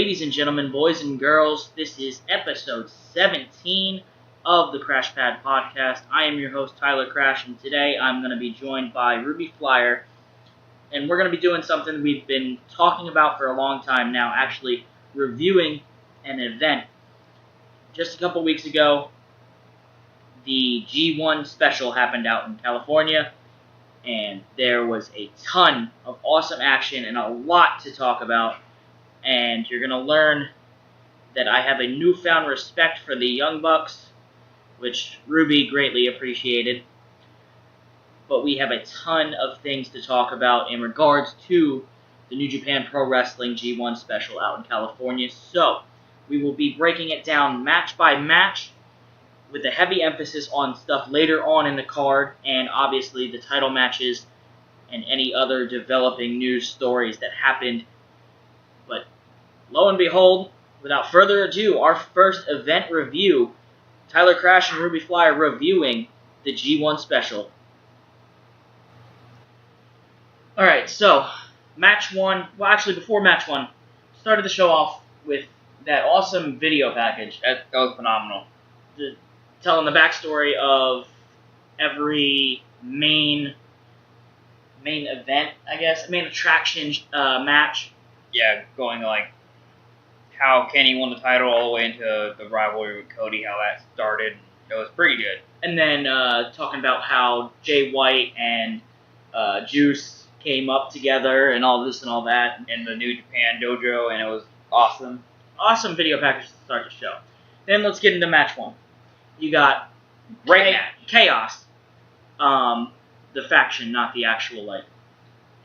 ladies and gentlemen, boys and girls, this is episode 17 of the Crash Pad Podcast. I am your host, Tyler Crash, and today I'm going to be joined by Ruby Flyer, and we're going to be doing something we've been talking about for a long time now, actually reviewing an event. Just a couple weeks ago, the G1 special happened out in California, and there was a ton of awesome action and a lot to talk about. And you're going to learn that I have a newfound respect for the Young Bucks, which Ruby greatly appreciated. But we have a ton of things to talk about in regards to the New Japan Pro Wrestling G1 special out in California. So, we will be breaking it down match by match with a heavy emphasis on stuff later on in the card, and obviously the title matches and any other developing news stories that happened. But lo and behold, without further ado, our first event review, Tyler Crash and Ruby Flyer reviewing the G1 special. Alright, so, match one, well actually before match one, started the show off with that awesome video package. That was phenomenal. Telling the backstory of every main event, I guess, main attraction match. Yeah, going like how Kenny won the title all the way into the rivalry with Cody, how that started. It was pretty good. And then talking about how Jay White and Juice came up together and all this and all that. In the New Japan dojo, and it was awesome. Awesome video package to start the show. Then let's get into match one. You got Great match. Chaos. The faction, not the actual, like,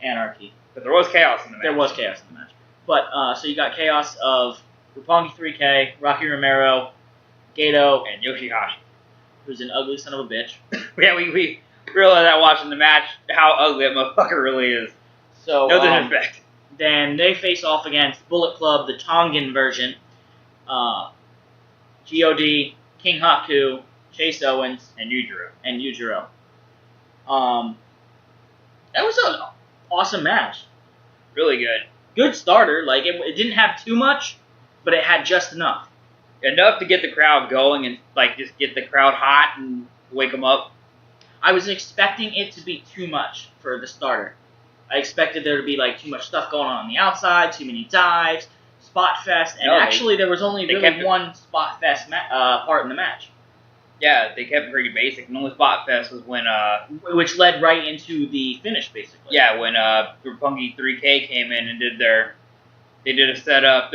anarchy. But there was chaos in the match. There was chaos in the match. But, so you got chaos of Roppongi 3K, Rocky Romero, Gato, And Yoshihashi. who's an ugly son of a bitch. Yeah, we realized that watching the match, how ugly that motherfucker really is. So, No disrespect. then they face off against Bullet Club, the Tongan version. G.O.D., King Haku, Chase Owens, And Yujiro. and Yujiro. That was an awesome match. Really good. Good starter. Like, it didn't have too much, but it had just enough. Enough to get the crowd going and like just get the crowd hot and wake them up. I was expecting it to be too much for the starter. I expected there to be like too much stuff going on the outside, too many dives, spot fest, and No, actually there was only they really kept it- one spot fest part in the match, Yeah, they kept it pretty basic. And the only spot fest was when which led right into the finish basically. yeah, when Roppongi 3K came in and they did a setup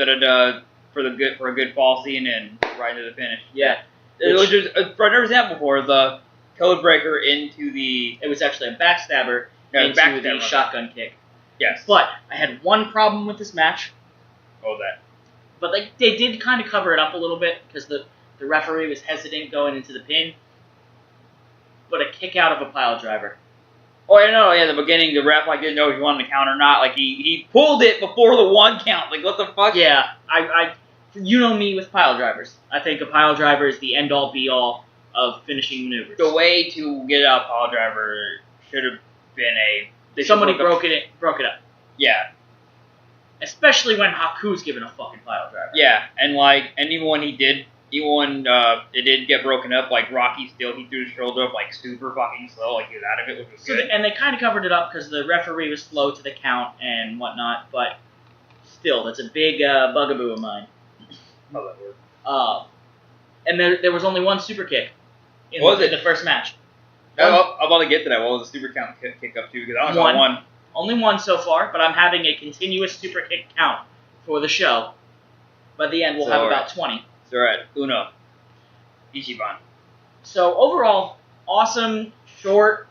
for a good fall scene and right to the finish. Yeah. It was just I've never seen that before. The code breaker into the It was actually a backstabber into backstabber. the shotgun kick. Yes. But I had one problem with this match. What was that? But like they did kind of cover it up a little bit because the referee was hesitant going into the pin. But a kick out of a pile driver. Oh, I know. Yeah, the beginning, the ref didn't know if he wanted to count or not. Like he pulled it before the one count. Like what the fuck? Yeah, I you know me with pile drivers. I think a pile driver is the end all be all of finishing maneuvers. The way to get out pile driver should have been Somebody broke it up. Yeah, Especially when Haku's given a fucking pile driver. yeah, and even when it did get broken up, like Rocky still he threw his shoulder up like super fucking slow, like he was out of it, which was So good. and they kind of covered it up because the referee was slow to the count and whatnot, but still, that's a big bugaboo of mine. Oh, that word. And there was only one super kick in the first match. I'm about to get to that. What was the super count kick up to? Because I only saw one. Only one so far, but I'm having a continuous super kick count for the show. By the end, we'll have about 20. So we're at Uno. Ichiban. So overall, awesome, short,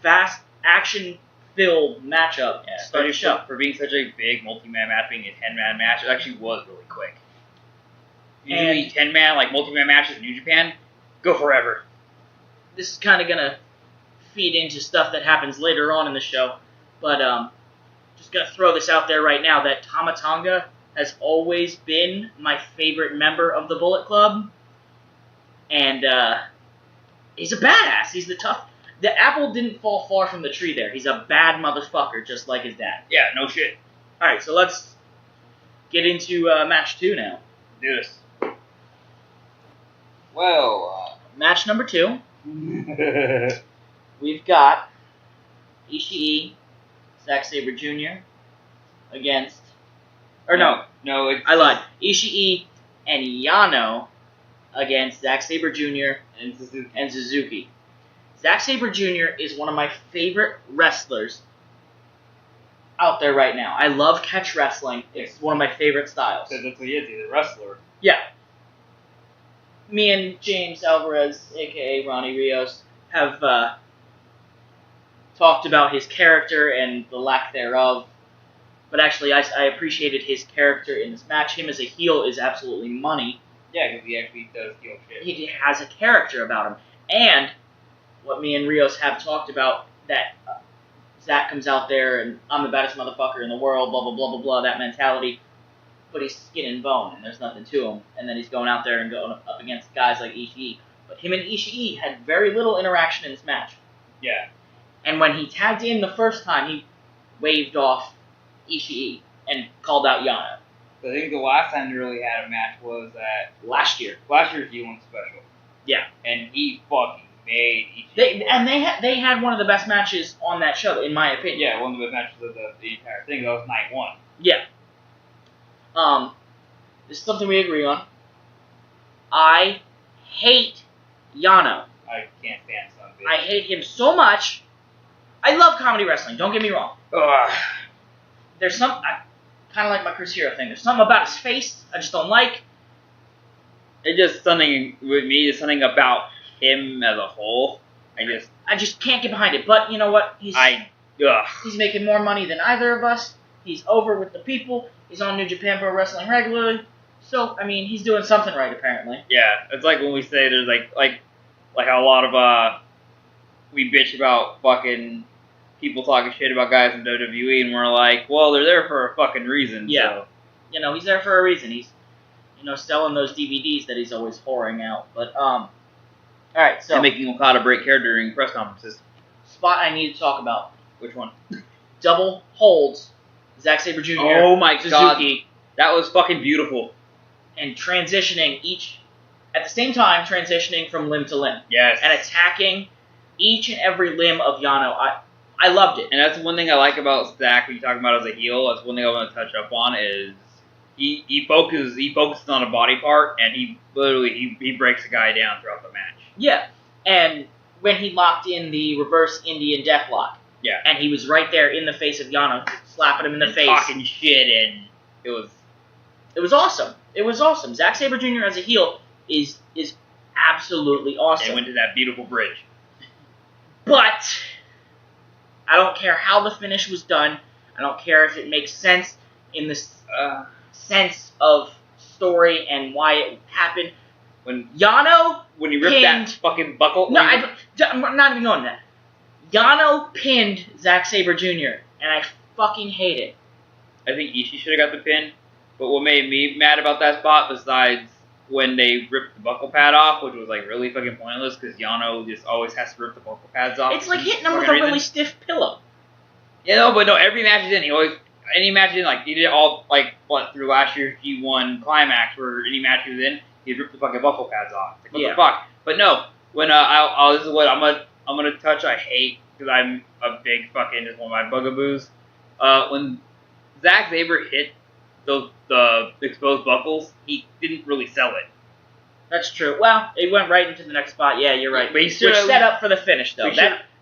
fast, action-filled matchup to start the show. For being such a big multi-man match, being a 10-man match, it actually was really quick. Usually 10-man, like multi-man matches in New Japan, go forever. This is kind of going to feed into stuff that happens later on in the show, but just going to throw this out there right now that Tama Tonga has always been my favorite member of the Bullet Club, and he's a badass. He's the tough. The apple didn't fall far from the tree there. He's a bad motherfucker, just like his dad. Yeah, no shit. All right, so let's get into match 2 now. Do this. Well, Match number 2, we've got Ishii, Zack Sabre Jr. against... Or no, I lied. Ishii and Yano against Zack Sabre Jr. and Suzuki. Zack Sabre Jr. is one of my favorite wrestlers out there right now. I love catch wrestling. It's one of my favorite styles. Because that's what he is. He's a wrestler. Yeah. Me and James Alvarez, a.k.a. Ronnie Rios, have talked about his character and the lack thereof. But actually, I appreciated his character in this match. Him as a heel is absolutely money. Yeah, because he actually does heel shit. He has a character about him. And what me and Rios have talked about, that Zack comes out there and I'm the baddest motherfucker in the world, blah, blah, blah, blah, blah, that mentality. But he's skin and bone, and there's nothing to him. And then he's going out there and going up against guys like Ishii. But him and Ishii had very little interaction in this match. Yeah. And when he tagged in the first time, he waved off Ishii and called out Yano. I think the last time they really had a match was at Last year. last year's G1 special. Yeah. And he fucking made Ishii. They had one of the best matches on that show, in my opinion. Yeah, one of the best matches of the entire thing. That was night 1. Yeah. This is something we agree on. I hate Yano. I can't stand some bitch. I hate him so much. I love comedy wrestling, don't get me wrong. Ugh. There's some... kind of like my Chris Hero thing. There's something about his face I just don't like. It's just something with me, just something about him as a whole. I just can't get behind it. But you know what? He's making more money than either of us. He's over with the people. He's on New Japan Pro Wrestling regularly. So, I mean, he's doing something right, apparently. Yeah, it's like when we say there's like how a lot of we bitch about fucking people talking shit about guys in WWE, and we're like, well, they're there for a fucking reason. Yeah. So. You know, he's there for a reason. He's, selling those DVDs that he's always whoring out. But, alright, so... And making Okada break hair during press conferences. Spot I need to talk about. Which one? Double holds Zack Sabre Jr. Oh my Suzuki, god. That was fucking beautiful. And transitioning at the same time, transitioning from limb to limb. Yes. And attacking each and every limb of Yano. I loved it. And that's one thing I like about Zack when you talk about as a heel. That's one thing I want to touch up on is he focuses on a body part, and he breaks a guy down throughout the match. Yeah. And when he locked in the reverse Indian deathlock. Yeah. And he was right there in the face of Yano, slapping him in the face. Talking shit, and it was awesome. It was awesome. Zack Sabre Jr. as a heel is absolutely awesome. And went to that beautiful bridge. But I don't care how the finish was done. I don't care if it makes sense in the sense of story and why it happened. When he ripped that fucking buckle. No, I'm not even going to that. Yano pinned Zack Sabre Jr. and I fucking hate it. I think Ishii should have got the pin. But what made me mad about that spot, besides when they ripped the buckle pad off, which was like really fucking pointless because Yano just always has to rip the buckle pads off. It's like hitting him with a really stiff pillow. Yeah, but no, every match he's in, any match he's in, like, he did it all, like, through last year's G1 Climax, where any match he was in, he'd rip the fucking buckle pads off. Like, what the fuck? But no, when, this is what I'm gonna touch, I hate, because I'm a big fucking, just one of my bugaboos. When Zack Sabre hit the exposed buckles, he didn't really sell it. That's true. Well, it went right into the next spot. Yeah, you're right. But Which set up for the finish, though.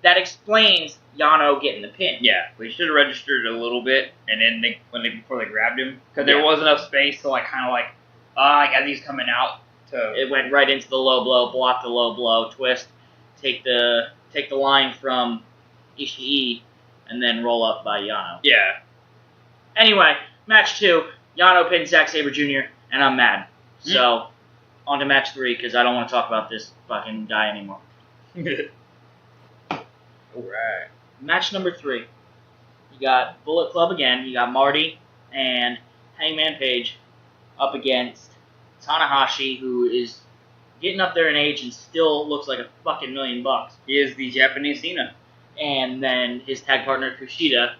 That explains Yano getting the pin. Yeah, we should have registered a little bit, and then before they grabbed him, because there wasn't enough space to as he's coming out. It went right into the low blow, block the low blow, twist, take the line from Ishii, and then roll up by Yano. Yeah. Anyway, match 2, Yano pins Zack Sabre Jr., and I'm mad. So, on to match 3, because I don't want to talk about this fucking guy anymore. Alright. Match number 3. You got Bullet Club again. You got Marty and Hangman Page up against Tanahashi, who is getting up there in age and still looks like a fucking $1,000,000. He is the Japanese Cena. And then his tag partner Kushida.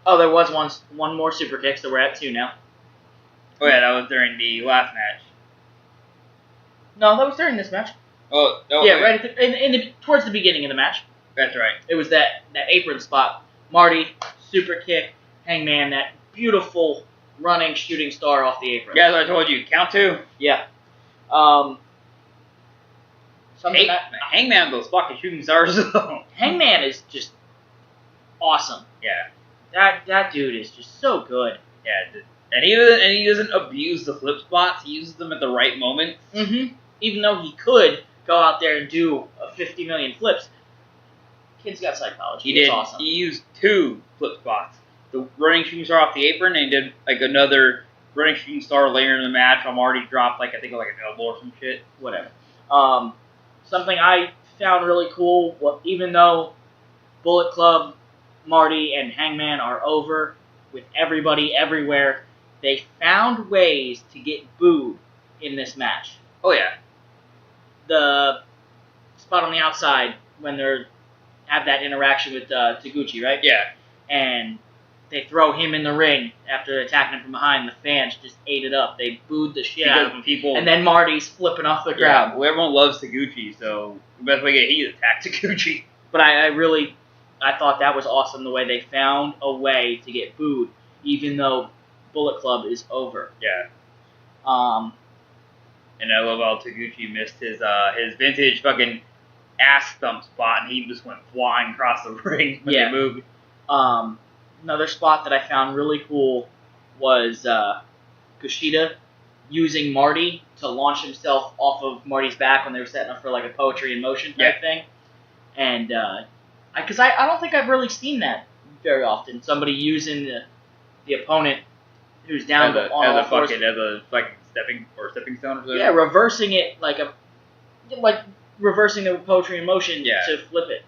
Oh, there was one more super kick, so we're at 2 now. Oh yeah, that was during the last match. No, that was during this match. Oh, Yeah, right at towards the beginning of the match. That's right. It was that apron spot. Marty, super kick, Hangman, that beautiful running shooting star off the apron. Yeah, as I told you, count 2. Yeah. Hangman, those fucking shooting stars. Hangman is just awesome. Yeah. That dude is just so good. Yeah, and he doesn't abuse the flip spots. He uses them at the right moment. Mm-hmm. Even though he could go out there and do 50 million flips, kid's got psychology. He did. Awesome. He used 2 flip spots. The running shooting star off the apron, and he did like another running shooting star later in the match. while Marty dropped I think an elbow or some shit. Whatever. Something I found really cool. Even though Bullet Club, Marty, and Hangman are over with everybody everywhere, they found ways to get booed in this match. Oh yeah. The spot on the outside when they have that interaction with Taguchi, right? Yeah. And they throw him in the ring after attacking him from behind. The fans just ate it up. They booed the shit out of him. And then Marty's flipping off the crowd. Yeah, well, everyone loves Taguchi, so the best way to get heat is attack Taguchi. But I thought that was awesome the way they found a way to get booed, even though Bullet Club is over. Yeah. And I love how Taguchi missed his vintage fucking ass thump spot, and he just went flying across the ring when they moved. Another spot that I found really cool was Kushida using Marty to launch himself off of Marty's back when they were setting up for like a poetry in motion type thing. And because I don't think I've really seen that very often. Somebody using the opponent who's down as a stepping stone or something. Yeah, reversing it like reversing the poetry in motion to flip it.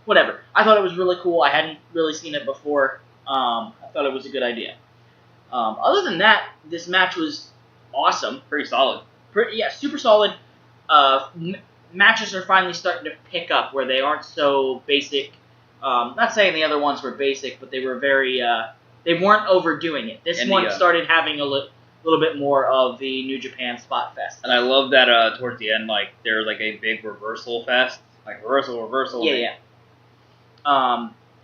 Whatever. I thought it was really cool. I hadn't really seen it before. I thought it was a good idea. Other than that, this match was awesome. Pretty solid. Super solid. Matches are finally starting to pick up where they aren't so basic. Not saying the other ones were basic, but they were very. They weren't overdoing it. This one started having a little bit more of the New Japan Spot Fest. And I love that towards the end, there was a big reversal fest. Reversal. Yeah.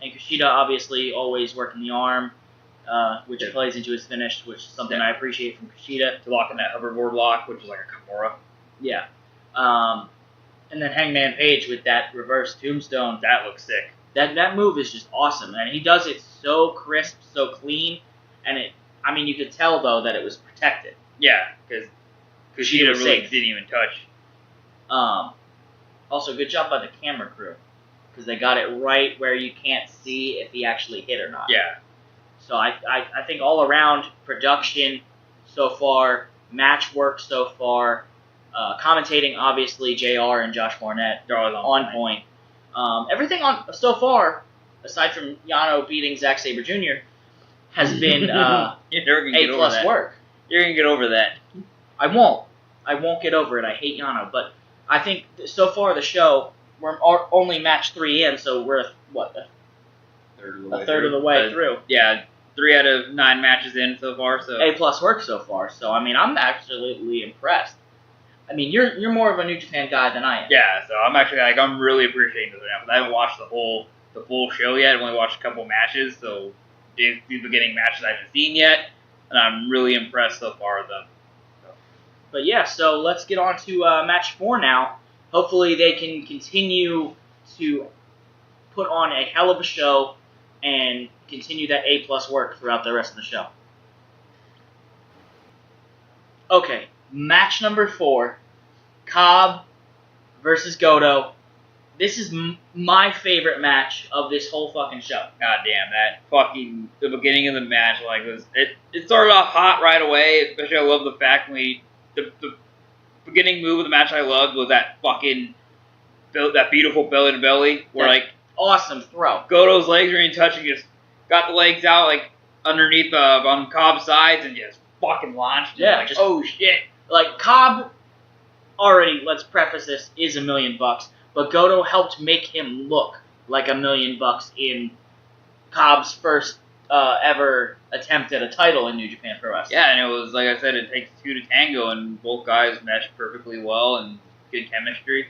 And Kushida obviously always working the arm, which plays into his finish, which is something I appreciate from Kushida. To lock in that hoverboard lock, which is like a Kimura. Yeah. And then Hangman Page with that reverse tombstone. That looks sick. That move is just awesome, and he does it so crisp, so clean, and you could tell though that it was protected. Yeah, because Kushida really didn't even touch. Also, good job by the camera crew. Because they got it right where you can't see if he actually hit or not. Yeah. So I think all around production so far, match work so far, commentating obviously JR and Josh Barnett on point. Everything on so far, aside from Yano beating Zack Sabre Jr., has been A+ work. You're gonna get over that. I won't get over it. I hate Yano, but I think so far the show. We're only match 3 in, so we're a third of the way through. Yeah, 3 out of 9 matches in so far. So A+ work so far. So I'm absolutely impressed. You're more of a New Japan guy than I am. Yeah, so I'm really appreciating this right now. I haven't watched the full show yet. I've only watched a couple matches, so these beginning matches I haven't seen yet, and I'm really impressed so far with them. But yeah, so let's get on to match 4 now. Hopefully they can continue to put on a hell of a show and continue that A+ work throughout the rest of the show. Okay, match number 4, Cobb versus Goto. This is my favorite match of this whole fucking show. God damn, the beginning of the match, it started off hot right away. Especially I love the fact when the beginning move of the match I loved was that beautiful belly to belly where awesome throw. Goto's legs are in touch and just got the legs out underneath on Cobb's sides and just fucking launched. Yeah, oh shit. Cobb already, let's preface this, is $1 million, but Goto helped make him look like $1 million in Cobb's first ever attempt at a title in New Japan Pro Wrestling. Yeah, and it was, like I said, it takes two to tango, and both guys meshed perfectly well and good chemistry.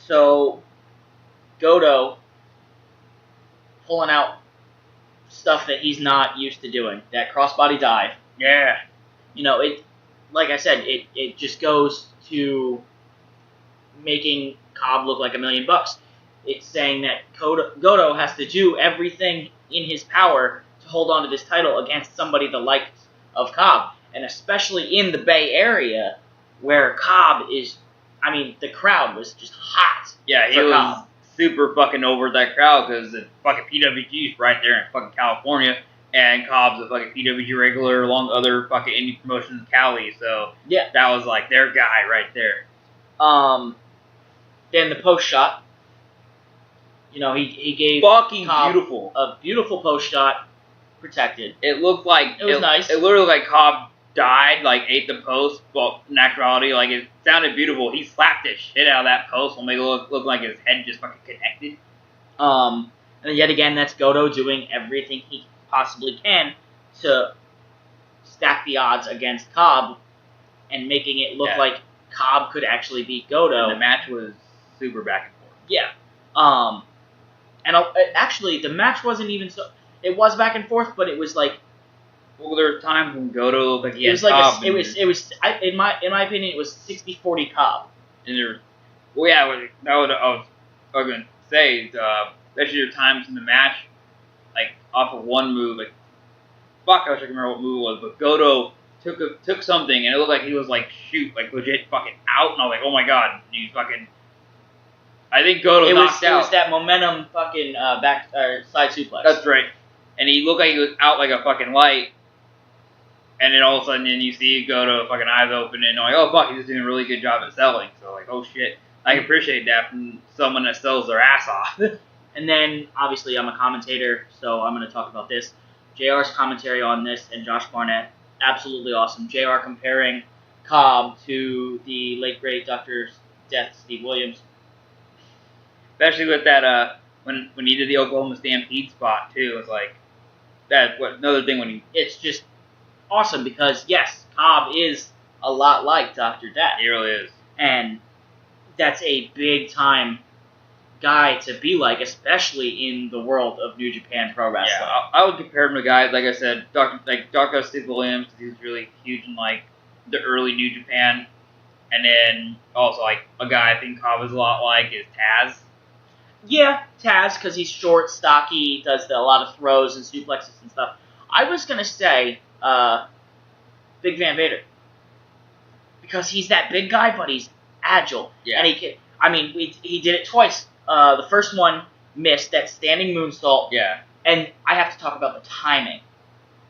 So, Goto pulling out stuff that he's not used to doing. That crossbody dive. Yeah. It, like I said, it just goes to making Cobb look like $1 million. It's saying that Goto has to do everything in his power to hold on to this title against somebody the likes of Cobb. And especially in the Bay Area, where Cobb is, the crowd was just hot. Yeah, he was super fucking over that crowd because the fucking PWG is right there in fucking California, and Cobb's a fucking PWG regular along with other fucking indie promotions in Cali, so yeah, that was like their guy right there. Then the post shot. He gave fucking Cobb beautiful. A beautiful post shot, protected. It looked like it was nice. It literally looked like Cobb died, like ate the post, but in actuality, like it sounded beautiful. He slapped the shit out of that post, will make it look like his head just fucking connected. And yet again, that's Goto doing everything he possibly can to stack the odds against Cobb and making it look like Cobb could actually beat Goto. And the match was super back and forth. Yeah. And actually, the match wasn't even so. It was back and forth, but it was like. Well, there were times when Goto looked like he had Cobb. Cobb. It was in my opinion, it was 60-40 Cobb. And there, well, yeah, that was I was gonna say. Especially there were times in the match, like off of one move, like fuck, I wish I could remember what move it was, but Goto took something, and it looked like he was like legit fucking out, and I was like, oh my god, he's fucking. I think Goto knocked out. It was that momentum fucking back side suplex. That's right. And he looked like he was out like a fucking light. And then all of a sudden, you see Goto fucking eyes open, and like, oh fuck, he's doing a really good job at selling. So like, oh shit, I appreciate that from someone that sells their ass off. And then obviously I'm a commentator, so I'm going to talk about this. JR's commentary on this and Josh Barnett, absolutely awesome. JR comparing Cobb to the late great Dr. Death Steve Williams. Especially with that, when he did the Oklahoma Stampede spot too, it's like that. What another thing when he? It's just awesome because yes, Cobb is a lot like Dr. Death. He really is, and that's a big time guy to be like, especially in the world of New Japan Pro Wrestling. Yeah, I would compare him to guys like I said, Dr. Steve Williams. He was really huge in like the early New Japan, and then also like a guy I think Cobb is a lot like is Taz. Yeah, Taz, because he's short, stocky, does a lot of throws and suplexes and stuff. I was going to say Big Van Vader. Because he's that big guy, but he's agile. Yeah. And he did it twice. The first one missed, that standing moonsault. Yeah. And I have to talk about the timing.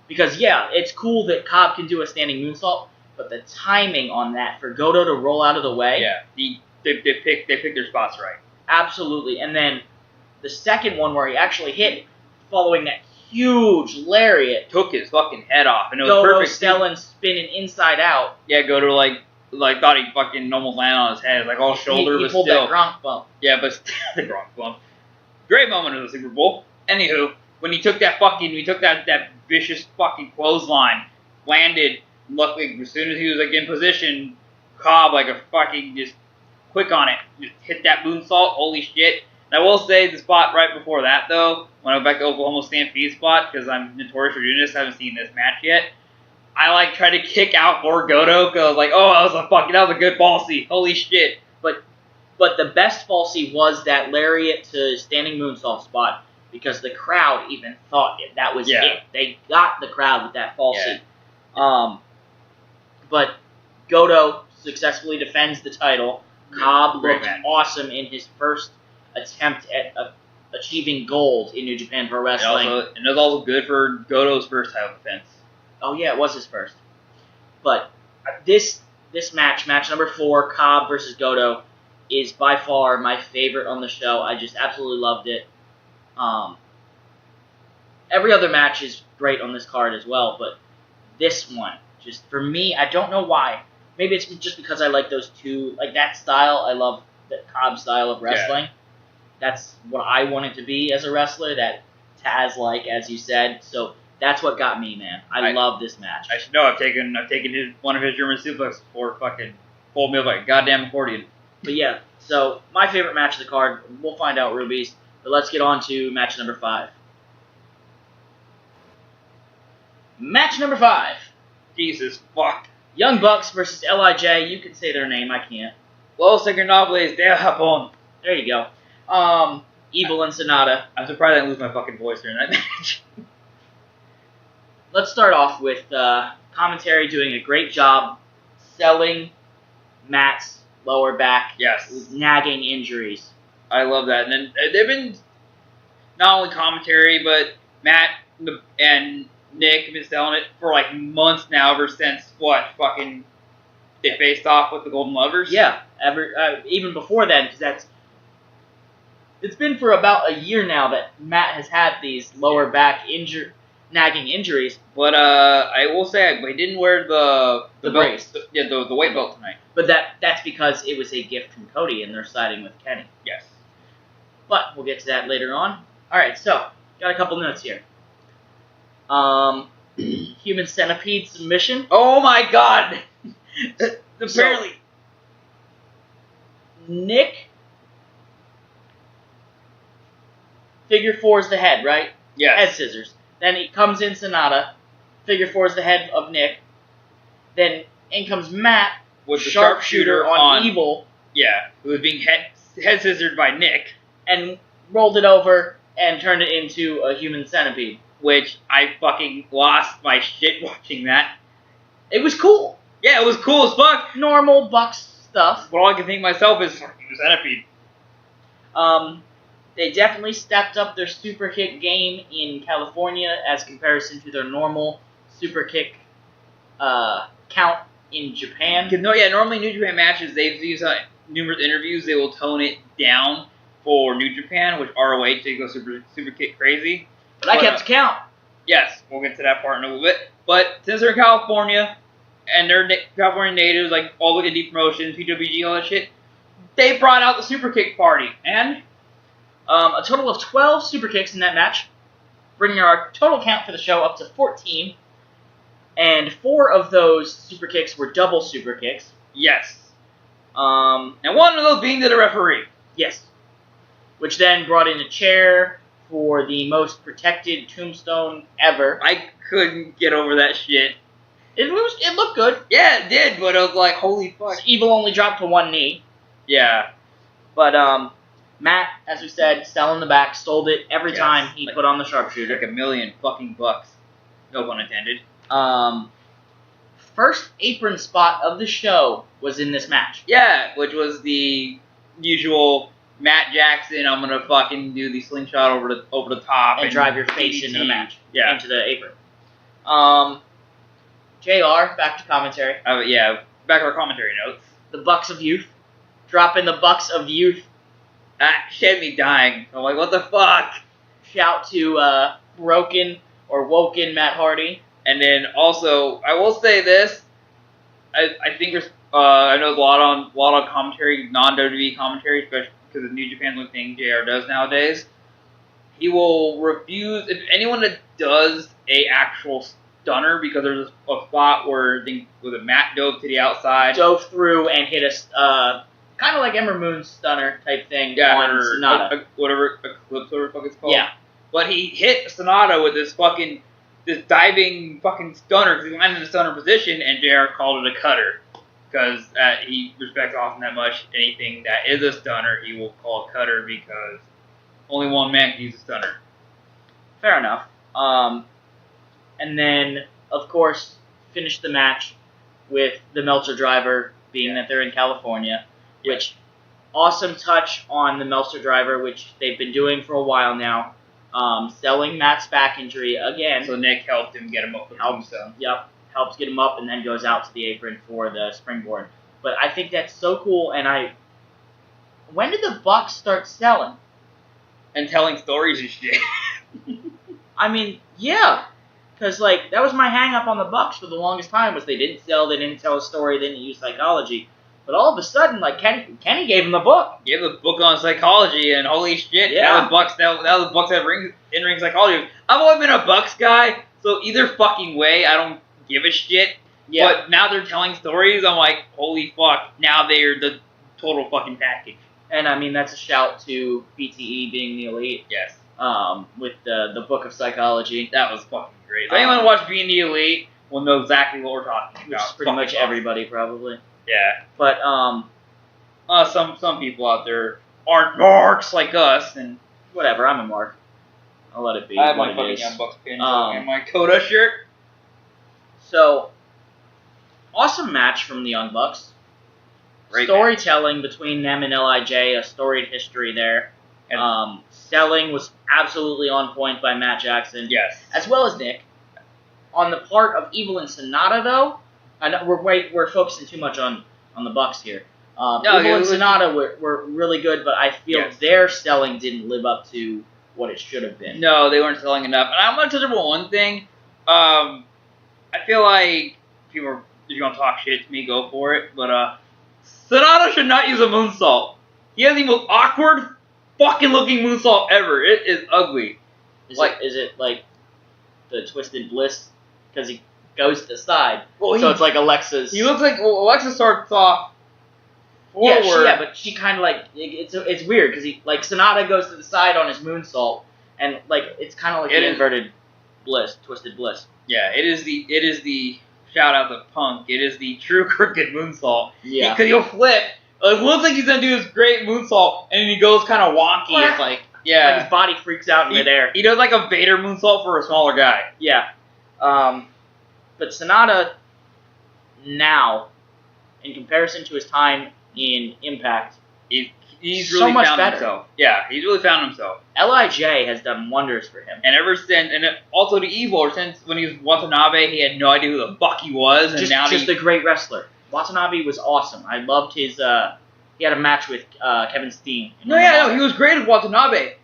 Because, yeah, it's cool that Cobb can do a standing moonsault, but the timing on that for Goto to roll out of the way. Yeah. They picked their spots right. Absolutely. And then the second one where he actually hit, following that huge lariat, took his fucking head off, and it was Goto perfect. selling, spinning inside out. Yeah, Goto like thought he fucking almost landed on his head, like all shoulder, he but pulled still. that Gronk bump. Yeah, but the Gronk bump. Great moment of the Super Bowl. Anywho, when he took that vicious fucking clothesline, landed. Luckily, as soon as he was like in position, Cobb like a fucking just quick on it, just hit that moonsault. Holy shit! And I will say the spot right before that though, when I went back to Oklahoma Stampede spot, because I'm notorious for doing this, I haven't seen this match yet. I like tried to kick out for Goto because I was like, oh, that was a good falsie. Holy shit! But the best falsie was that lariat to standing moonsault spot because the crowd even thought that was it. They got the crowd with that falsie. Yeah. But Goto successfully defends the title. Cobb looked awesome in his first attempt at achieving gold in New Japan Pro Wrestling. And it was also good for Goto's first title defense. Oh yeah, it was his first. But this match number 4, Cobb versus Goto, is by far my favorite on the show. I just absolutely loved it. Every other match is great on this card as well, but this one, just for me, I don't know why. Maybe it's just because I like those two, like that style. I love the Cobb style of wrestling. Yeah. That's what I wanted to be as a wrestler, that Taz-like, as you said. So that's what got me, man. I love this match. I should know. I've taken one of his German suplexes for fucking pulled me up like a goddamn accordion. But yeah, so my favorite match of the card. We'll find out, Rubies. But let's get on to match number 5. Match number 5. Jesus fuck. Young Bucks versus LIJ. You can say their name. I can't. Los Ingobernables de Japón. There you go. Evil and Sonata. I'm surprised I didn't lose my fucking voice during that match. Let's start off with commentary doing a great job selling Matt's lower back. Yes. With nagging injuries. I love that. And then they've been not only commentary, but Matt and Nick have been selling it for like months now, ever since fucking they faced off with the Golden Lovers. Yeah, even before then, because it's been for about a year now that Matt has had these lower back nagging injuries. But I will say I didn't wear the brace. The weight belt tonight. But that's because it was a gift from Cody, and they're siding with Kenny. Yes. But we'll get to that later on. All right, so got a couple notes here. Human Centipede submission. Oh my god! Apparently. So, Nick figure fours the head, right? Yeah. Head scissors. Then he comes in Sonata, figure fours the head of Nick. Then in comes Matt with the sharpshooter on Evil. Yeah, who was being head scissored by Nick. And rolled it over and turned it into a Human Centipede. Which I fucking lost my shit watching that. It was cool. Yeah, it was cool as fuck. Normal Bucks stuff. But all I can think myself is fucking Centipede. They definitely stepped up their super kick game in California as comparison to their normal super kick count in Japan. Normally New Japan matches, they've used numerous interviews, they will tone it down for New Japan, which ROH, they go super kick crazy. But I kept count. Yes, we'll get to that part in a little bit. But since they're in California, and they're California natives, like all the indie promotions, PWG, all that shit, they brought out the super kick party. And a total of 12 super kicks in that match, bringing our total count for the show up to 14. And 4 of those super kicks were double super kicks. Yes. And one of those being to the referee. Yes. Which then brought in a chair for the most protected tombstone ever. I couldn't get over that shit. It looked good. Yeah, it did, but I was like, holy fuck. Evil only dropped to one knee. Yeah. But, Matt, as we said, selling the back, stole it every time he put on the sharpshooter. Like $1 million fucking bucks. No pun intended. First apron spot of the show was in this match. Yeah, which was the usual Matt Jackson, I'm gonna fucking do the slingshot over the top and drive your face into the match. Yeah. Into the apron. JR, back to commentary. Back to our commentary notes. The Bucks of Youth. Dropping the Bucks of Youth. That shit me dying. I'm like, what the fuck? Shout to Broken or Woken Matt Hardy. And then also, I will say this. I think there's I know a lot on commentary, non-WWE commentary, especially because the New Japan League thing JR does nowadays. He will refuse if anyone that does a actual stunner, because there's a spot where Matt dove to the outside, dove through and hit a kind of like Ember Moon's stunner type thing on Sonata, whatever Eclipse, whatever the fuck it's called. Yeah, but he hit Sonata with this diving fucking stunner because he landed in a stunner position, and JR called it a cutter because he respects Austin that much. Anything that is a stunner, he will call a cutter because only one man can use a stunner. Fair enough. And then, of course, finish the match with the Meltzer driver, being that they're in California, which awesome touch on the Meltzer driver, which they've been doing for a while now. Selling Matt's back injury again. So Nick helped him get him up. Yep, helps get him up and then goes out to the apron for the springboard. But I think that's so cool. And when did the Bucks start selling? And telling stories and shit. I mean, yeah. Because, that was my hang-up on the Bucks for the longest time, was they didn't sell, they didn't tell a story, they didn't use psychology. But all of a sudden, like Kenny gave him the book. Gave the book on psychology, and holy shit, Yeah. now the Bucks have in-ring psychology. I've always been a Bucks guy, so either fucking way, I don't give a shit. Yeah. But now they're telling stories, I'm like, holy fuck, now they're the total fucking package. And I mean, that's a shout to BTE being the elite. Yes. With the book of psychology. That was fucking great. If anyone watched Being the Elite will know exactly what we're talking about. Which is pretty much everybody, probably. Yeah. But, some people out there aren't marks like us, and whatever, I'm a mark. I'll let it be. I have what my it fucking is. Young Bucks pin and my Coda shirt. So, awesome match from the Young Bucks. Great Storytelling between them and LIJ, a storied history there. And Selling was absolutely on point by Matt Jackson. yes. As well as Nick. On the part of Evil and Sonata, though, I know we're focusing too much on the Bucks here. Evil and Sonata were really good, but I feel their selling didn't live up to what it should have been. No, they weren't selling enough. And I'm going to touch on one thing. I feel like people, if you want to talk shit to me, go for it. But Sonata should not use a moonsault. He has the most awkward fucking looking moonsault ever. It is ugly. Is it like the Twisted Bliss? Because he goes to the side. Well, so it's like Alexa's. He looks like Alexa starts off forward. Yeah, but she kind of like it's weird because he like Sonata goes to the side on his moonsault, and like it's kind of like the inverted bliss, Twisted Bliss. Yeah, it is the shout out to Punk. It is the true crooked moonsault. Yeah, because he'll flip. It looks like he's gonna do this great moonsault, and then he goes kind of wonky. It's like like his body freaks out in midair. He does like a Vader moonsault for a smaller guy. Yeah. But Sonata now, in comparison to his time in Impact, he's so really much found better. himself. Yeah, he's really found himself. LIJ has done wonders for him. And ever since, and also to Evil, since when he was Watanabe, he had no idea who the fuck he was, and now just a great wrestler. Watanabe was awesome. I loved his. He had a match with Kevin Steen. He was great at Watanabe,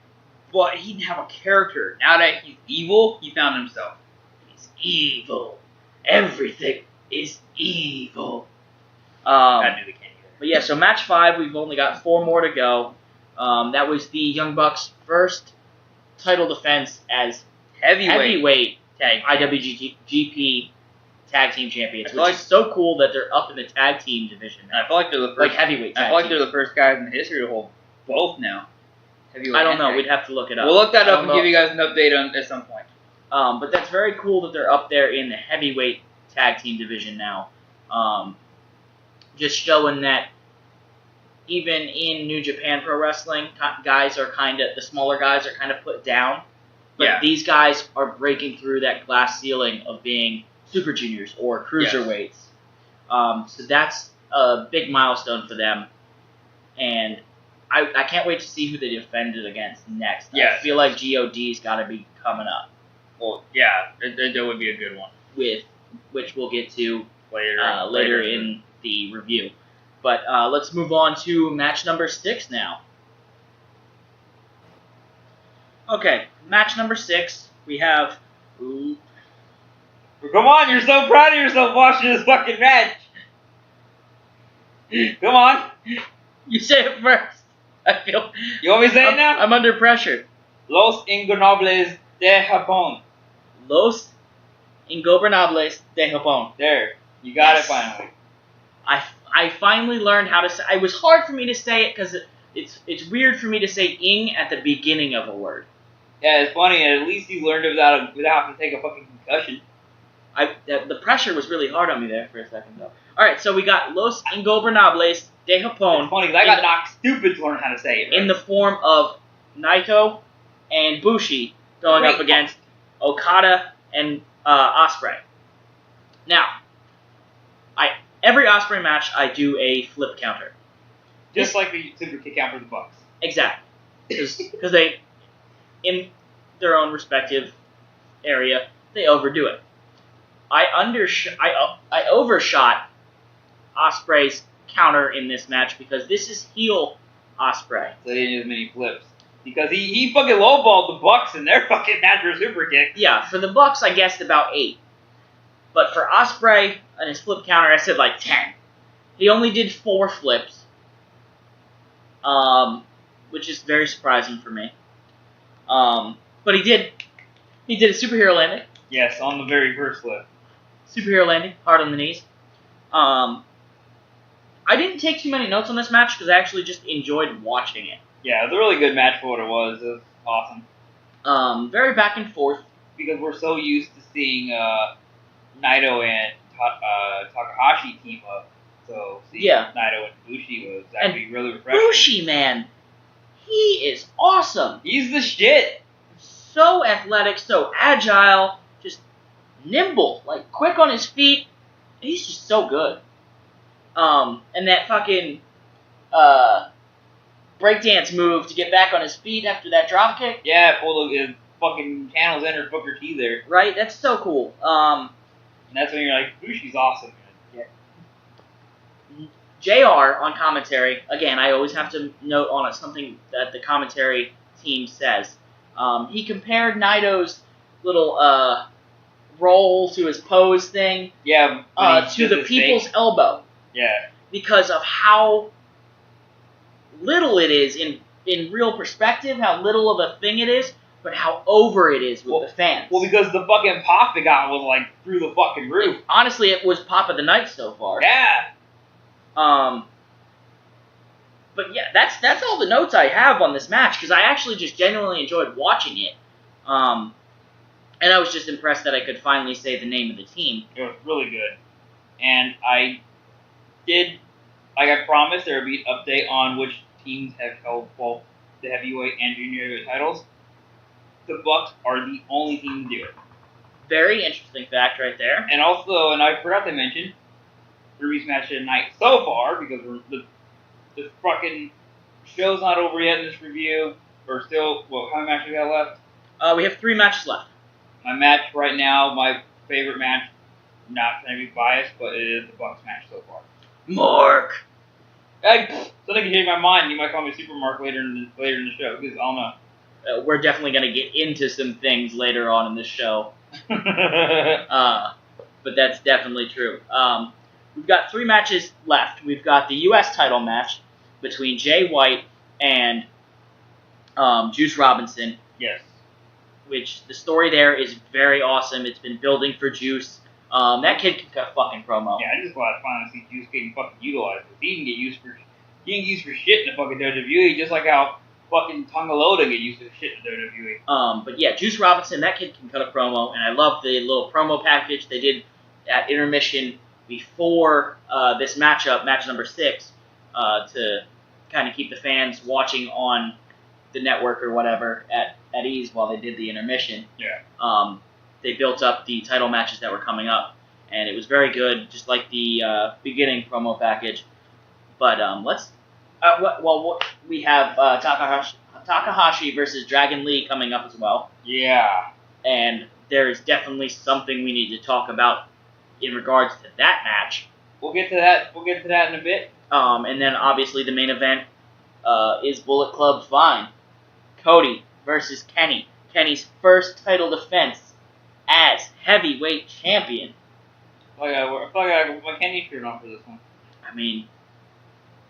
but he didn't have a character. Now that he's evil, he found himself. He's evil. Everything is evil. I knew the candy. But yeah, so match 5, we've only got 4 more to go. That was the Young Bucks' first title defense as heavyweight tag IWGP Tag Team Champions, which like, is so cool that they're up in the tag team division now. I feel like they're the first, like heavyweight tag I feel like team. they're the first guys in history to hold both now. I don't know. We'd have to look it up. We'll look that up and give you guys an update on at some point. But that's very cool that they're up there in the heavyweight tag team division now. Just showing that even in New Japan Pro Wrestling, guys are the smaller guys are kind of put down. But these guys are breaking through that glass ceiling of being Super Juniors or Cruiserweights. So that's a big milestone for them. And I can't wait to see who they defend it against next. I feel like GOD's got to be coming up. Well, yeah, that would be a good one. Which we'll get to later in the review. But let's move on to match number 6 now. Okay, match number 6. We have... Come on, you're so proud of yourself watching this fucking match. Come on. You say it first. I feel... You want me to say it now? I'm under pressure. Los Ingobernables de Japón. Los Ingobernables de Japón. There. You got it finally. I finally learned how to say... It was hard for me to say it because it's weird for me to say ing at the beginning of a word. Yeah, it's funny. At least you learned it without having to take a fucking concussion. The pressure was really hard on me there for a second, though. Alright, so we got Los Ingobernables de Japón. It's funny because I got knocked stupid to learn how to say it. Right? In the form of Naito and Bushi going up against Okada and Ospreay. Now, every Ospreay match, I do a flip counter. Just like the super kick out for the Bucks. Exactly. Because they, in their own respective area, they overdo it. I overshot Ospreay's counter in this match because this is heel Ospreay. So he didn't do as many flips. Because he fucking lowballed the Bucks in their fucking match for super kick. Yeah, for the Bucks I guessed about 8. But for Ospreay and his flip counter I said like 10. He only did 4 flips, which is very surprising for me. But he did a superhero landing. Yes, on the very first flip. Superhero landing, hard on the knees. I didn't take too many notes on this match because I actually just enjoyed watching it. Yeah, it was a really good match for what it was. It was awesome. Very back and forth. Because we're so used to seeing Naito and Takahashi team up. So seeing Naito and Bushi was actually really refreshing. Bushi, man, he is awesome. He's the shit. So athletic, so agile, just nimble, like quick on his feet. He's just so good. And that fucking breakdance move to get back on his feet after that dropkick. Yeah, pulled his fucking channels entered Booker T there. Right, that's so cool. And that's when you're like, Bushi's awesome, man. Yeah. JR on commentary, again, I always have to note on it something that the commentary team says. He compared Naito's little roll to his pose thing to the people's elbow. Yeah. Because of how little it is in real perspective, how little of a thing it is, but how over it is with the fans. Well, because the fucking pop it got was like through the fucking roof. Honestly, it was pop of the night so far. Yeah. But yeah, that's all the notes I have on this match because I actually just genuinely enjoyed watching it. And I was just impressed that I could finally say the name of the team. It was really good. And I promised there would be an update on which teams have held both the heavyweight and junior heavyweight titles. The Bucks are the only team to do it. Very interesting fact right there. And also, and I forgot to mention, Ruby's match of the night so far, because the fucking show's not over yet in this review. Or still, how many matches we got left? We have 3 matches left. My match right now, my favorite match, not going to be biased, but it is the Bucks match so far. Mark! Something can change my mind. You might call me Super Mark later in the show, because I don't know. We're definitely going to get into some things later on in this show. But that's definitely true. We've got 3 matches left. We've got the U.S. title match between Jay White and Juice Robinson. Yes. Which the story there is very awesome. It's been building for Juice. That kid can cut a fucking promo. Yeah, I just want to finally see Juice getting fucking utilized. He can get used for shit in the fucking WWE, just like how fucking Tonga Loda get used to shit in the WWE. But yeah, Juice Robinson, that kid can cut a promo, and I love the little promo package they did at intermission before this matchup, match number 6, to kind of keep the fans watching on the network or whatever at ease while they did the intermission. Yeah. They built up the title matches that were coming up, and it was very good, just like the beginning promo package. But we have Takahashi versus Dragon Lee coming up as well. Yeah. And there is definitely something we need to talk about in regards to that match. We'll get to that. We'll get to that in a bit. And then obviously the main event is Bullet Club Fine. Cody versus Kenny. Kenny's first title defense as heavyweight champion. I got my Kenny shirt on for this one. I mean,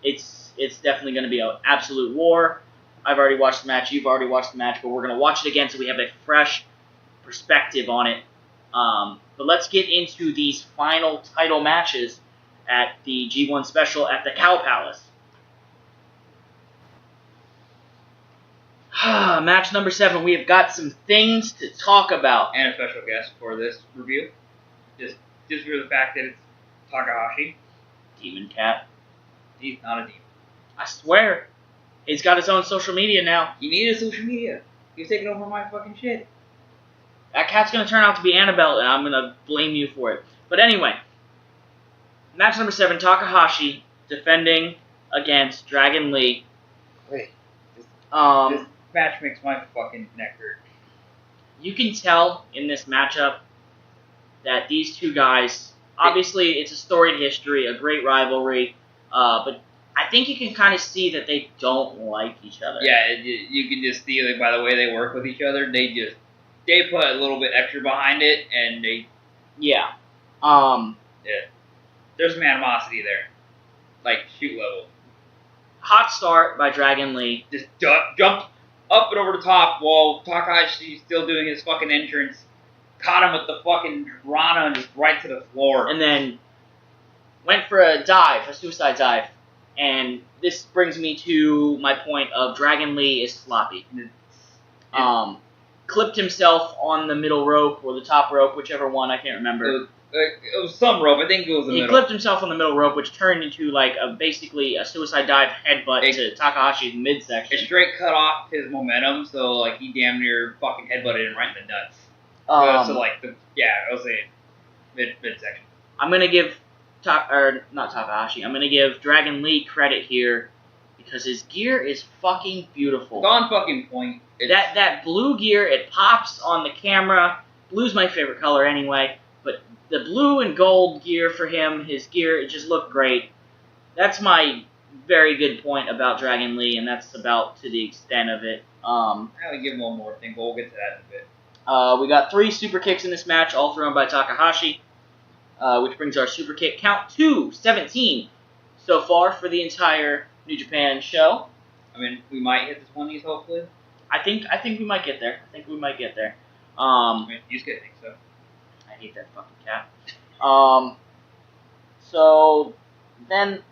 it's definitely going to be an absolute war. I've already watched the match. You've already watched the match, but we're going to watch it again so we have a fresh perspective on it. But let's get into these final title matches at the G1 special at the Cow Palace. Match number 7. We have got some things to talk about. And a special guest for this review. Just for the fact that it's Takahashi. Demon Cat. He's not a demon. I swear. He's got his own social media now. He needed social media. He's taking over my fucking shit. That cat's going to turn out to be Annabelle, and I'm going to blame you for it. But anyway. Match number 7. Takahashi defending against Dragon Lee. Wait. This match makes my fucking neck hurt. You can tell in this matchup that these two guys, obviously it's a storied history, a great rivalry, but I think you can kind of see that they don't like each other. Yeah, you can just see like by the way they work with each other, they put a little bit extra behind it, and they... Yeah. Yeah. There's some animosity there. like shoot level. Hot start by Dragon Lee. Just jumped up and over the top while Takahashi's still doing his fucking entrance. Caught him with the fucking Rana and just right to the floor. And then went for a dive, a suicide dive. And this brings me to my point of Dragon Lee is sloppy. Clipped himself on the middle rope or the top rope, whichever one, I can't remember. It was some rope. I think it was the middle. He clipped himself on the middle rope, which turned into like basically a suicide dive headbutt to Takahashi's midsection. It straight cut off his momentum, so like he damn near fucking headbutted him right in the nuts. So like I was saying midsection. I'm gonna give not Takahashi. I'm gonna give Dragon Lee credit here because his gear is fucking beautiful. It's on fucking point. That blue gear, it pops on the camera. Blue's my favorite color anyway, but the blue and gold gear for him, his gear, it just looked great. That's my very good point about Dragon Lee, and that's about to the extent of it. I would give him one more thing, but we'll get to that in a bit. We got 3 super kicks in this match, all thrown by Takahashi, which brings our super kick count to 17 so far for the entire New Japan show. I mean, we might hit the 20s, hopefully. I think we might get there. I mean, you just get think so. I hate that fucking cat. So then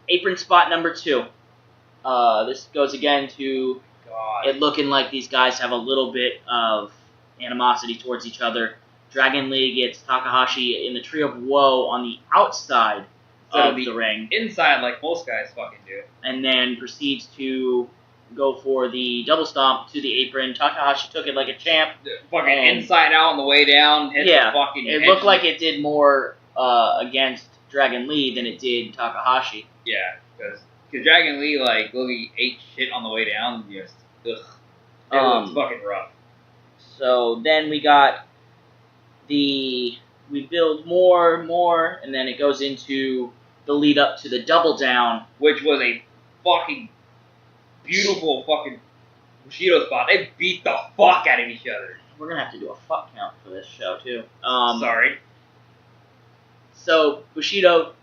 apron spot number 2. This goes again to it looking like these guys have a little bit of animosity towards each other. Dragon Lee gets Takahashi in the Tree of Woe on the outside of the ring. Inside, like most guys fucking do. And then proceeds to go for the double stomp to the apron. Takahashi took it like a champ. Fucking inside out on the way down. Hit the fucking it looked like it did more against Dragon Lee than it did Takahashi. Yeah, because Dragon Lee, like, he ate shit on the way down. Just, ugh. It was fucking rough. So then we got we build more, and then it goes into the lead up to the double down. Which was a fucking beautiful fucking Bushido spot. They beat the fuck out of each other. We're going to have to do a fuck count for this show, too. Sorry. So, Bushido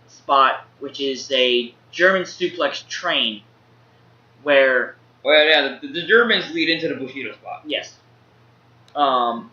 spot, which is a German suplex train, where... Well, yeah, the Germans lead into the Bushido spot. Yes. And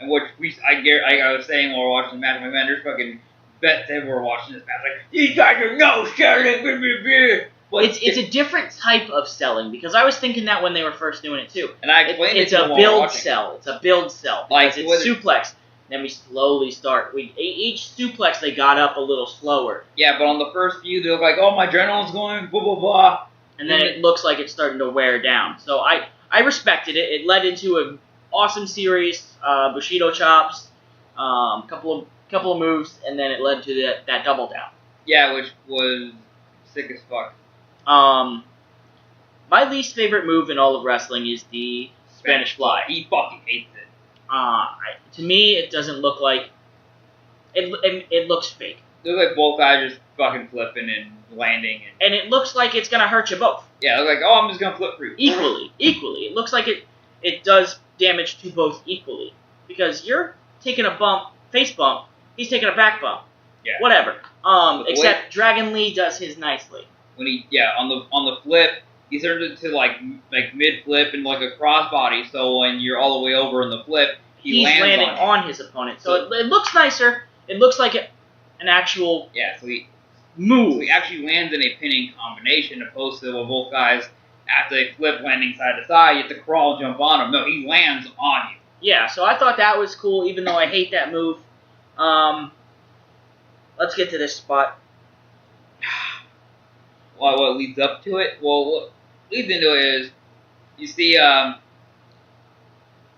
which I was saying while we were watching the match, my man, there's fucking bet they were watching this match, like, these guys are no selling, It's a different type of selling, because I was thinking that when they were first doing it, too. And I explained it's a build sell. It's a build sell. Because it's suplex. Then we slowly start. Each suplex, they got up a little slower. Yeah, but on the first few, they look like, oh, my adrenaline's going, blah, blah, blah. And then it looks like it's starting to wear down. So I respected it. It led into an awesome series, Bushido chops, couple of moves, and then it led to that double down. Yeah, which was sick as fuck. My least favorite move in all of wrestling is the Spanish Fly. He fucking hates it. To me, it doesn't look like... It looks fake. It looks like both guys just fucking flipping and landing. And it looks like it's going to hurt you both. Yeah, it looks like, oh, I'm just going to flip for you. Equally. It looks like it does damage to both equally. Because you're taking a face bump, he's taking a back bump. Yeah. Whatever. Except Dragon Lee does his nicely. When on the flip, he turns it to like mid flip and like a crossbody. So when you're all the way over in the flip, he's landing on his opponent. So it looks nicer. It looks like an actual move. So he actually lands in a pinning combination, opposed to when both guys after they flip landing side to side, you have to crawl and jump on him. No, he lands on you. Yeah. So I thought that was cool, even though I hate that move. Let's get to this spot. What leads up to it? Well, what leads into it is, you see,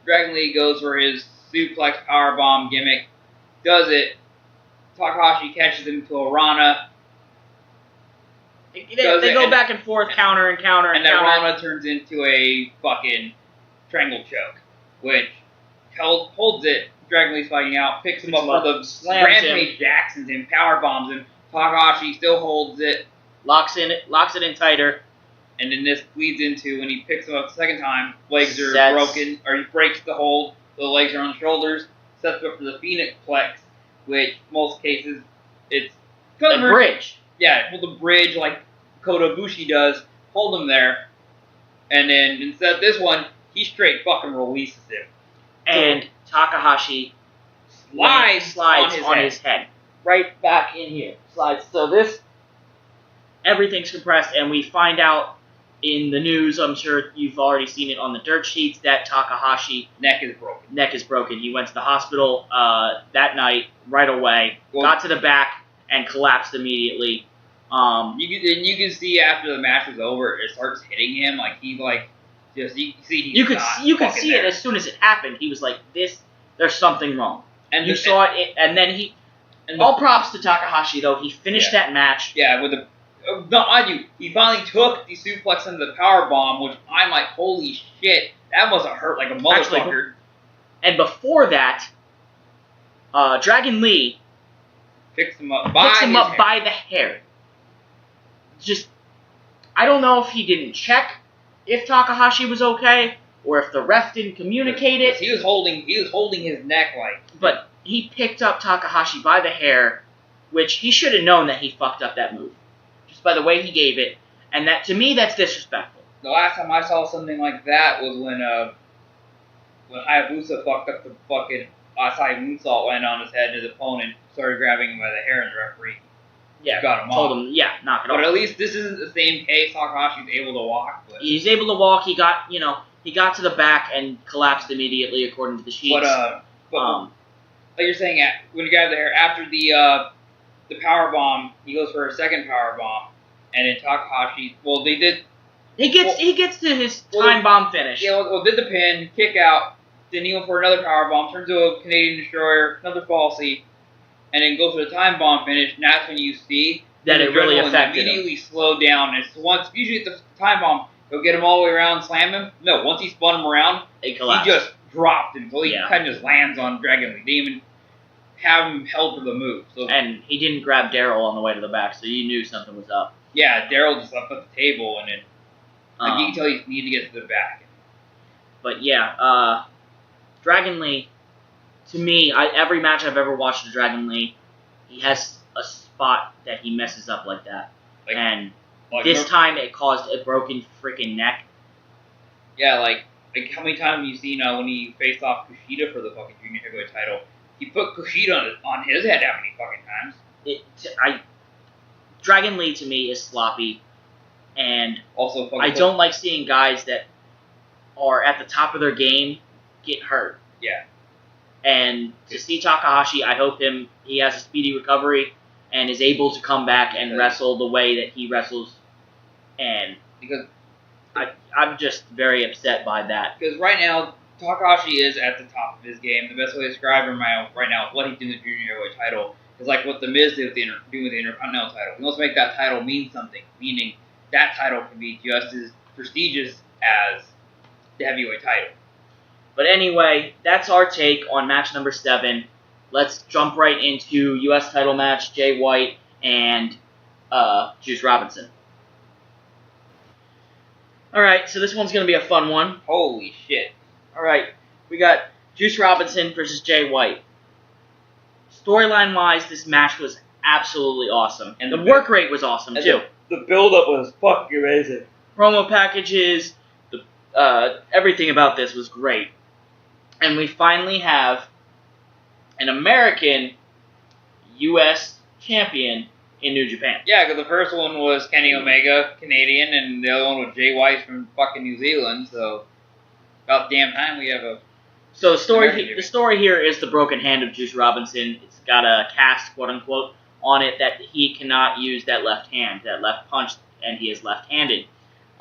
Dragon Lee goes for his suplex powerbomb gimmick, does it, Takahashi catches him to a Rana. They go back and forth, counter and counter and that counter. Rana turns into a fucking triangle choke, which holds it. Dragon Lee's fighting out, picks him up for the Rampage Jacksons and powerbombs him. Takahashi still holds it. Locks it in tighter. And then this leads into when he picks him up the second time, legs are broken, or he breaks the hold, the legs are on the shoulders, sets up for the Phoenix Plex, which most cases it's a bridge. Yeah, pull the bridge like Kota Ibushi does, hold him there, and then instead of this one, he straight fucking releases him. And Takahashi slides on his head. Right back in here. Slides. So this, everything's compressed, and we find out in the news, I'm sure you've already seen it on the dirt sheets, that Takahashi neck is broken. He went to the hospital that night right away, got to the back, and collapsed immediately. You can see after the match was over, it starts hitting him like he like just you could see it as soon as it happened. He was like, there's something wrong, and you saw it, and then all props to Takahashi though, he finished that match. Yeah, with the he finally took the suplex into the power bomb, which I'm like, holy shit, that must have hurt like a motherfucker. Actually, and before that, Dragon Lee picks him up by the hair. Just, I don't know if he didn't check if Takahashi was okay, or if the ref didn't communicate it. He was holding his neck like. But he picked up Takahashi by the hair, which he should have known that he fucked up that move, just by the way he gave it, and that, to me, that's disrespectful. The last time I saw something like that was when Hayabusa fucked up the fucking Asai moonsault, went on his head, and his opponent started grabbing him by the hair, and the referee got him off. Told him, knock it off. But at least this isn't the same case. Takahashi's able to walk. But he's able to walk. He got to the back and collapsed immediately, according to the sheets. But like you're saying, when you got there after the power bomb, he goes for a second power bomb, and then Takahashi. Well, they did. He gets to his time bomb finish. Yeah, did the pin, kick out, then he went for another power bomb, turns to a Canadian Destroyer, another falsie, and then goes for the time bomb finish. And that's when you see that it really affected him. Immediately slowed down. And usually at the time bomb, he'll get him all the way around, slam him. No, once he spun him around, he just dropped him. So he kind of just lands on Dragon Lee. They didn't even have him held for the move. So, and he didn't grab Daryl on the way to the back, so you knew something was up. Yeah, Daryl just left at the table, and then you can tell he needed to get to the back. But yeah, Dragon Lee, to me, every match I've ever watched of Dragon Lee, he has a spot that he messes up like that. And this time it caused a broken freaking neck. Yeah, like how many times have you seen when he faced off Kushida for the fucking junior heavyweight title? He put Kushida on his head how many fucking times? Dragon Lee to me is sloppy, and also I don't like seeing guys that are at the top of their game get hurt. Yeah. And to see Takahashi, I hope he has a speedy recovery and is able to come back and wrestle the way that he wrestles. And because I'm just very upset by that. Because right now, Takahashi is at the top of his game. The best way to describe him right now, what he's doing with the junior heavyweight title, is like what The Miz did with the Intercontinental title. He wants to make that title mean something, meaning that title can be just as prestigious as the heavyweight title. But anyway, that's our take on match number 7. Let's jump right into U.S. title match, Jay White and Juice Robinson. Alright, so this one's going to be a fun one. Holy shit. Alright, we got Juice Robinson versus Jay White. Storyline-wise, this match was absolutely awesome. And the work rate was awesome, too. The build-up was fucking amazing. Promo packages, everything about this was great. And we finally have an American U.S. champion in New Japan. Yeah, because the first one was Kenny Omega, Canadian, and the other one was Jay White from fucking New Zealand, so about damn time we have a... So the story here is the broken hand of Juice Robinson. It's got a cast, quote-unquote, on it that he cannot use that left hand, that left punch, and he is left-handed.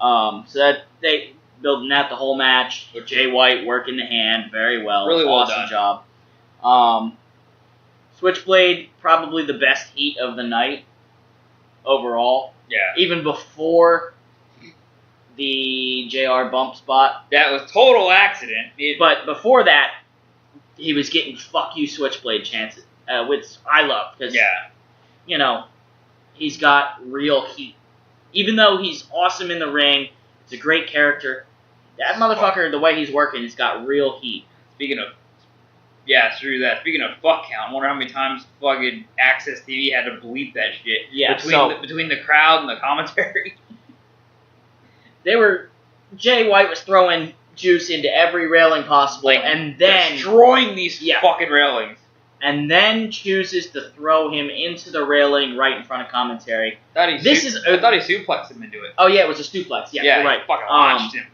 So that they... building that the whole match. Jay White working the hand very well. Really well awesome job. Switchblade, probably the best heat of the night overall. Yeah. Even before the JR bump spot. That was total accident. But before that, he was getting fuck you Switchblade chances, which I love. Because, he's got real heat. Even though he's awesome in the ring, it's a great character. That motherfucker, the way he's working, has got real heat. Speaking of Yeah, screw that. Speaking of fuck count, I wonder how many times fucking Access TV had to bleep that shit. Yeah, between the crowd and the commentary. Jay White was throwing Juice into every railing possible, and then destroying these fucking railings. And then chooses to throw him into the railing right in front of commentary. I thought he suplexed him into it. Oh yeah, it was a suplex. Yeah, you're right. Fucking launched him.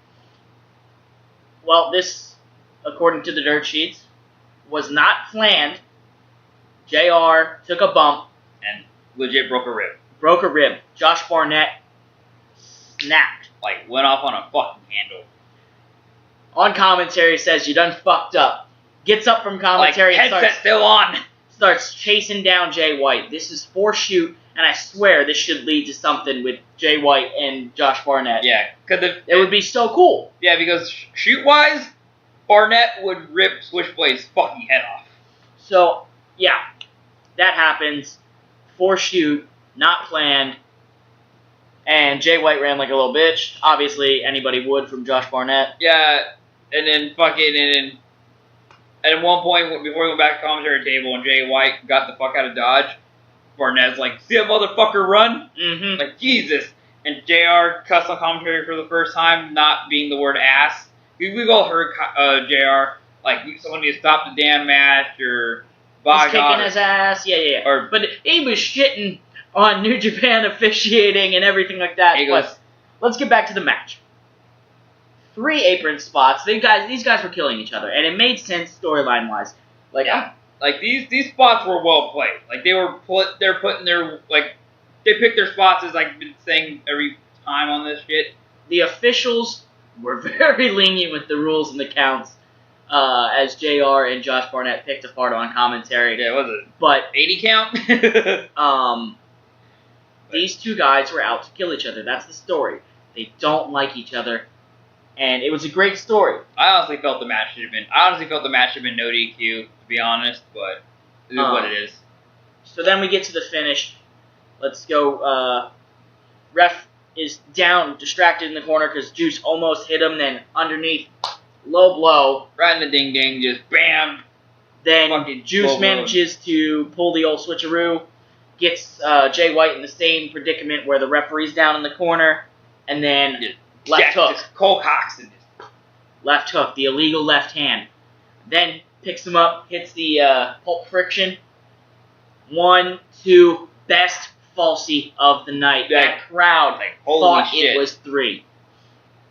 Well, this, according to the dirt sheets, was not planned. JR took a bump and legit broke a rib. Josh Barnett snapped. Went off on a fucking handle. On commentary says, "You done fucked up." Gets up from commentary and starts chasing down Jay White. This is for shoot, and I swear this should lead to something with Jay White and Josh Barnett. Yeah, it would be so cool. Yeah, because shoot-wise, Barnett would rip Switchblade's fucking head off. So, yeah, that happens. For shoot, not planned. And Jay White ran like a little bitch. Obviously, anybody would from Josh Barnett. Yeah, and then and at one point, before we went back to the commentary table and Jay White got the fuck out of Dodge, Barnett's like, "See that motherfucker run?" Mm-hmm. Like, Jesus. And JR cussed on commentary for the first time, not being the word ass. We've all heard JR, someone needs to stop the damn match, or he's kicking his ass, yeah. But he was shitting on New Japan officiating and everything like that. But let's get back to the match. 3 apron spots. These guys were killing each other, and it made sense storyline-wise. These spots were well played. They picked their spots, as I've been saying every time on this shit. The officials were very lenient with the rules and the counts, as JR and Josh Barnett picked apart on commentary. Yeah, what was it? But 80 count? These two guys were out to kill each other. That's the story. They don't like each other. And it was a great story. I honestly felt the match should have been no DQ, to be honest, but it is what it is. So then we get to the finish. Let's go. Ref is down, distracted in the corner because Juice almost hit him. Then underneath, low blow. Right in the ding-ding, just bam. Then Juice manages to pull the old switcheroo. Gets Jay White in the same predicament where the referee's down in the corner. And then left hook. Cole Coxon. Left hook, the illegal left hand. Then picks him up, hits the pulp friction. 1, 2, best falsie of the night. That crowd thought it was 3.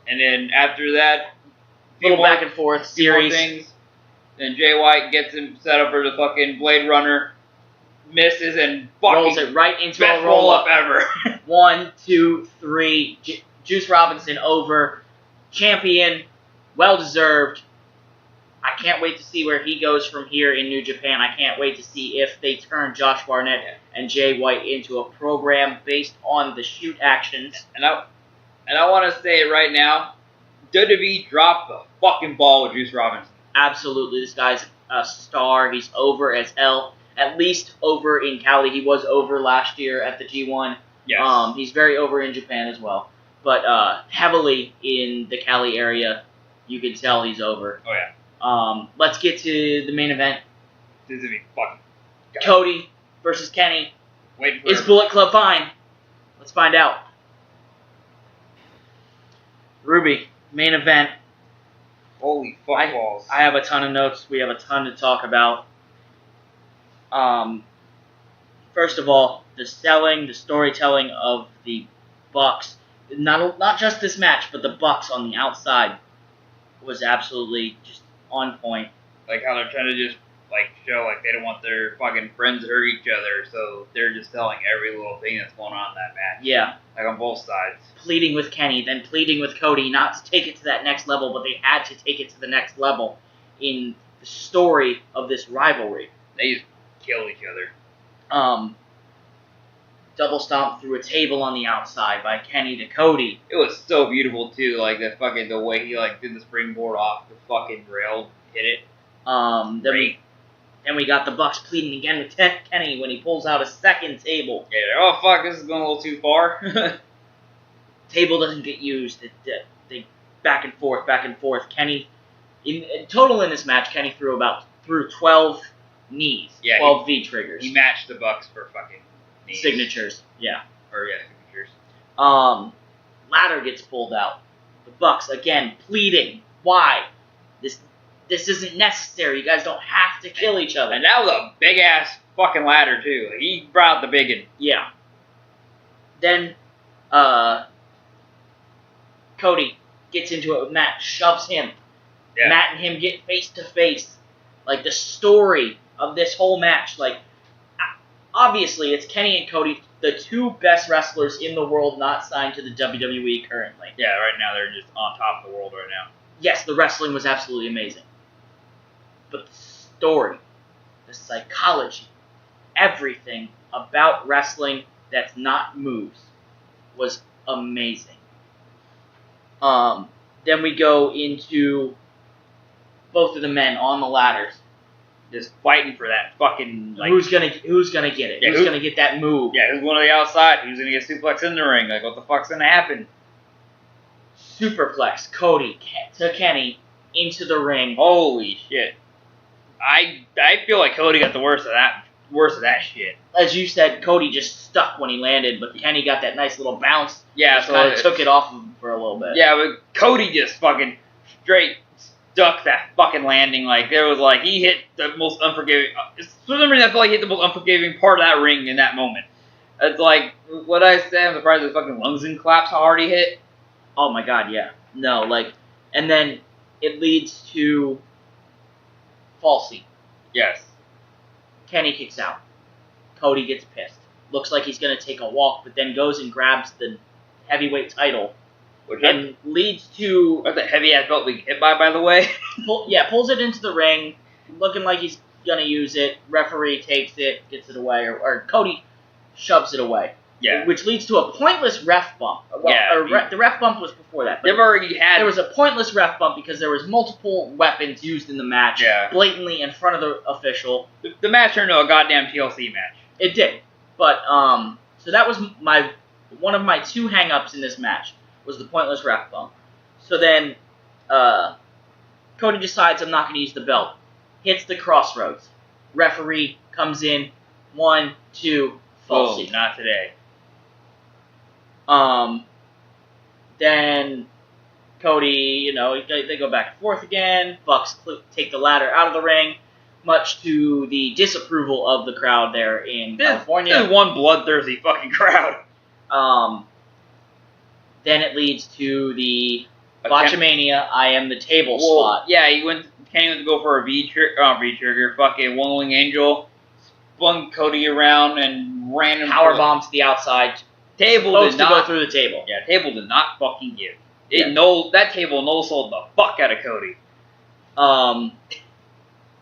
And then after that, little back and forth series. Things. Then Jay White gets him set up for the fucking Blade Runner. Misses and rolls it right into best a roll-up ever. 1, 2, 3. Juice Robinson over. Champion. Well-deserved. I can't wait to see where he goes from here in New Japan. I can't wait to see if they turn Josh Barnett and Jay White into a program based on the shoot actions. And I want to say it right now. WWE dropped the fucking ball with Juice Robinson. Absolutely. This guy's a star. He's over as hell. At least over in Cali. He was over last year at the G1. Yes. He's very over in Japan as well. But heavily in the Cali area, you can tell he's over. Oh, yeah. Let's get to the main event. This is going to be fucking... Cody versus Kenny. Waiting for Is Bullet Club fine? Let's find out. Ruby, main event. Holy fuck balls. I have a ton of notes. We have a ton to talk about. First of all, the storytelling of the Bucks, not just this match, but the Bucks on the outside was absolutely just on point. Like how they're trying to just show they don't want their fucking friends to hurt each other, so they're just telling every little thing that's going on in that match. Yeah. On both sides. Pleading with Kenny, then pleading with Cody not to take it to that next level, but they had to take it to the next level in the story of this rivalry. They just kill each other. Double stomp through a table on the outside by Kenny to Cody. It was so beautiful too, the way he did the springboard off the fucking rail, hit it. Then we got the Bucks pleading again with Kenny when he pulls out a second table. Yeah, oh fuck, this is going a little too far. Table doesn't get used. They back and forth. Kenny, in total in this match, Kenny threw about through 12 knees. Yeah, 12 V triggers. He matched the Bucks for fucking knees. Signatures. Yeah. Signatures. Ladder gets pulled out. The Bucks again pleading. Why? This isn't necessary. You guys don't have to kill each other. And that was a big ass fucking ladder too. He brought out the biggin. Yeah. Then, Cody gets into it with Matt, shoves him. Yeah. Matt and him get face to face. Like, the story of this whole match, like, obviously it's Kenny and Cody, the two best wrestlers in the world not signed to the WWE currently. Yeah, right now they're just on top of the world right now. Yes, the wrestling was absolutely amazing. But the story, the psychology, everything about wrestling that's not moves was amazing. Then we go into both of the men on the ladders, just fighting for that fucking, like... Who's gonna get it? Yeah, who's gonna get that move? Yeah, who's one on the outside? Who's gonna get suplex in the ring? Like, what the fuck's gonna happen? Superplex, Cody to Kenny into the ring. Holy shit. I feel like Cody got the worst of that shit. As you said, Cody just stuck when he landed, but Kenny got that nice little bounce. Yeah, so kind of took it off of him for a little bit. Yeah, but Cody just fucking straight stuck that fucking landing. Like, there was like, he hit the most unforgiving... For some reason, I feel like he hit the most unforgiving part of that ring in that moment. It's like, what I said, I'm surprised his fucking lungs didn't collapse how hard he hit. Oh my god, yeah. No, like, and then it leads to Falsey. Yes. Kenny kicks out. Cody gets pissed. Looks like he's going to take a walk, but then goes and grabs the heavyweight title. And leads to... That's a heavy-ass belt we get hit by the way. Pulls it into the ring, looking like he's going to use it. Referee takes it, gets it away, or Cody shoves it away. Yeah. Which leads to a pointless ref bump. The ref bump was before that. They've already had... There was a pointless ref bump because there was multiple weapons used in the match, blatantly in front of the official. The match turned into a goddamn TLC match. It did. But, so that was one of my two hang-ups in this match, was the pointless ref bump. So then, Cody decides I'm not going to use the belt. Hits the crossroads. Referee comes in. 1, 2, Falsey. Oh, not today. Then Cody, they go back and forth again. Bucks take the ladder out of the ring, much to the disapproval of the crowd there in California. This is one bloodthirsty fucking crowd. Then it leads to the Botchamania, I am the table spot. Yeah, Kenny went to go for a V-trigger, fucking One Wing Angel, spun Cody around and ran him. Powerbomb to the outside. Table supposed did not to go through the table. Yeah, table did not fucking give. That table no-sold the fuck out of Cody.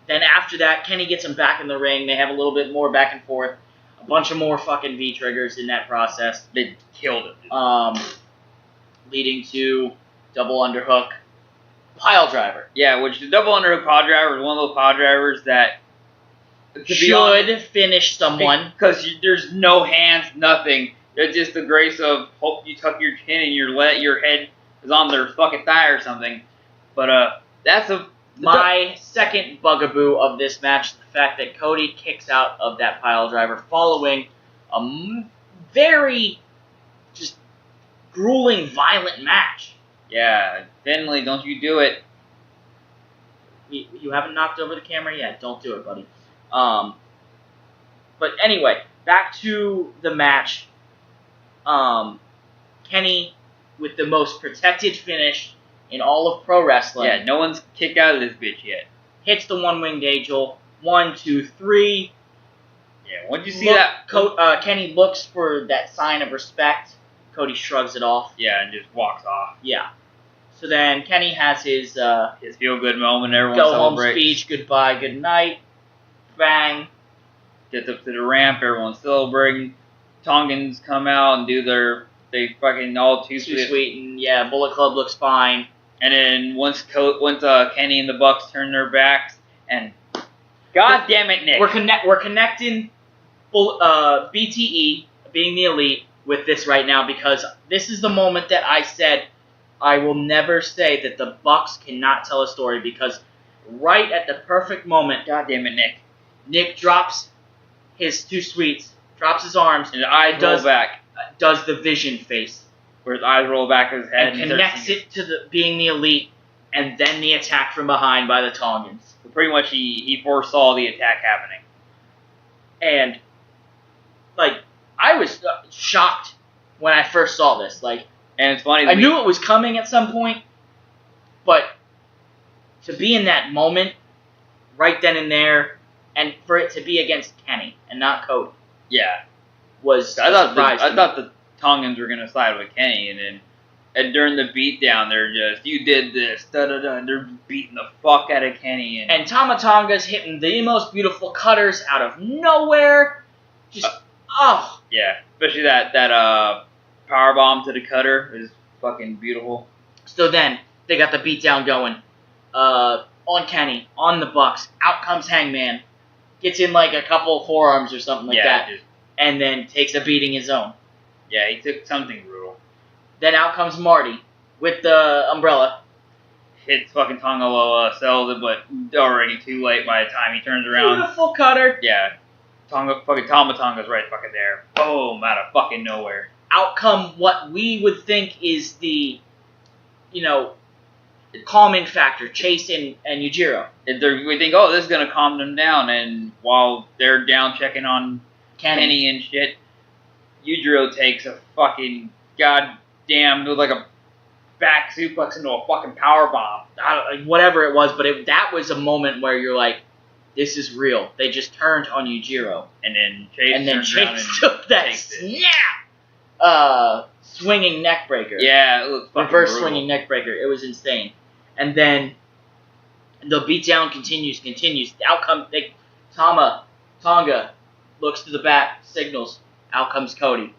Then after that, Kenny gets him back in the ring. They have a little bit more back and forth. A bunch of more fucking V-triggers in that process. They killed it. Leading to double underhook pile driver. Yeah, which the double underhook pile driver is one of those pile drivers that should finish someone. Because there's no hands, nothing. It's just the grace of hope you tuck your chin and your head is on their fucking thigh or something. But that's my second bugaboo of this match, the fact that Cody kicks out of that pile driver following a very just grueling, violent match. Yeah, Finley, don't you do it. You haven't knocked over the camera yet. Don't do it, buddy. But anyway, back to the match. Kenny with the most protected finish in all of pro wrestling. Yeah, no one's kicked out of this bitch yet. Hits the one-winged angel. 1, 2, 3. Yeah, once you see that... Kenny looks for that sign of respect. Cody shrugs it off. Yeah, and just walks off. Yeah. So then Kenny has his feel-good moment. Everyone go-home speech. Goodbye, good night. Bang. Gets up to the ramp. Everyone's celebrating. Tongans come out and do they fucking all too sweet, and yeah, Bullet Club looks fine. And then once Kenny and the Bucks turn their backs, and God damn it, Nick, we're connecting BTE being the Elite with this right now, because this is the moment that I said I will never say that the Bucks cannot tell a story, because right at the perfect moment. God damn it, Nick. Nick drops his Too Sweets, drops his arms, And his eyes roll back. Does the Vision face. Where his eyes roll back his head. And connects it to being the Elite, and then the attack from behind by the Tongans. So pretty much he foresaw the attack happening. And, like, I was shocked when I first saw this. Like, and it's funny. I knew it was coming at some point, but to be in that moment, right then and there, and for it to be against Kenny and not Cody, yeah, was I thought surprising. the Tongans were gonna side with Kenny, and during the beatdown, they're just, you did this, and they're beating the fuck out of Kenny, and Tama Tonga's hitting the most beautiful cutters out of nowhere. Just yeah, especially that power bomb to the cutter is fucking beautiful. So then they got the beatdown going on Kenny, on the Bucks. Out comes Hangman, gets in like a couple forearms or something like that, and then takes a beating his own. Yeah, he took something brutal. Then out comes Marty with the umbrella. Hits fucking Tonga Loa, sells it, but already too late by the time he turns around. Beautiful cutter. Yeah. Tama Tonga's right fucking there. Boom, out of fucking nowhere. Out come what we would think is the, calming factor, Chase and Yujiro. We think, oh, this is gonna calm them down, and while they're down checking on Kenny and shit, Yujiro takes a fucking goddamn, like a back suplex into a fucking power bomb. Whatever it was, but that was a moment where you're like, this is real. They just turned on Yujiro. And then Chase took that snap! Swinging neck breaker. Yeah, it was fucking reverse brutal. swinging neck breaker. It was insane. And then the beatdown continues. Out comes Tonga looks to the back, signals. Out comes Cody,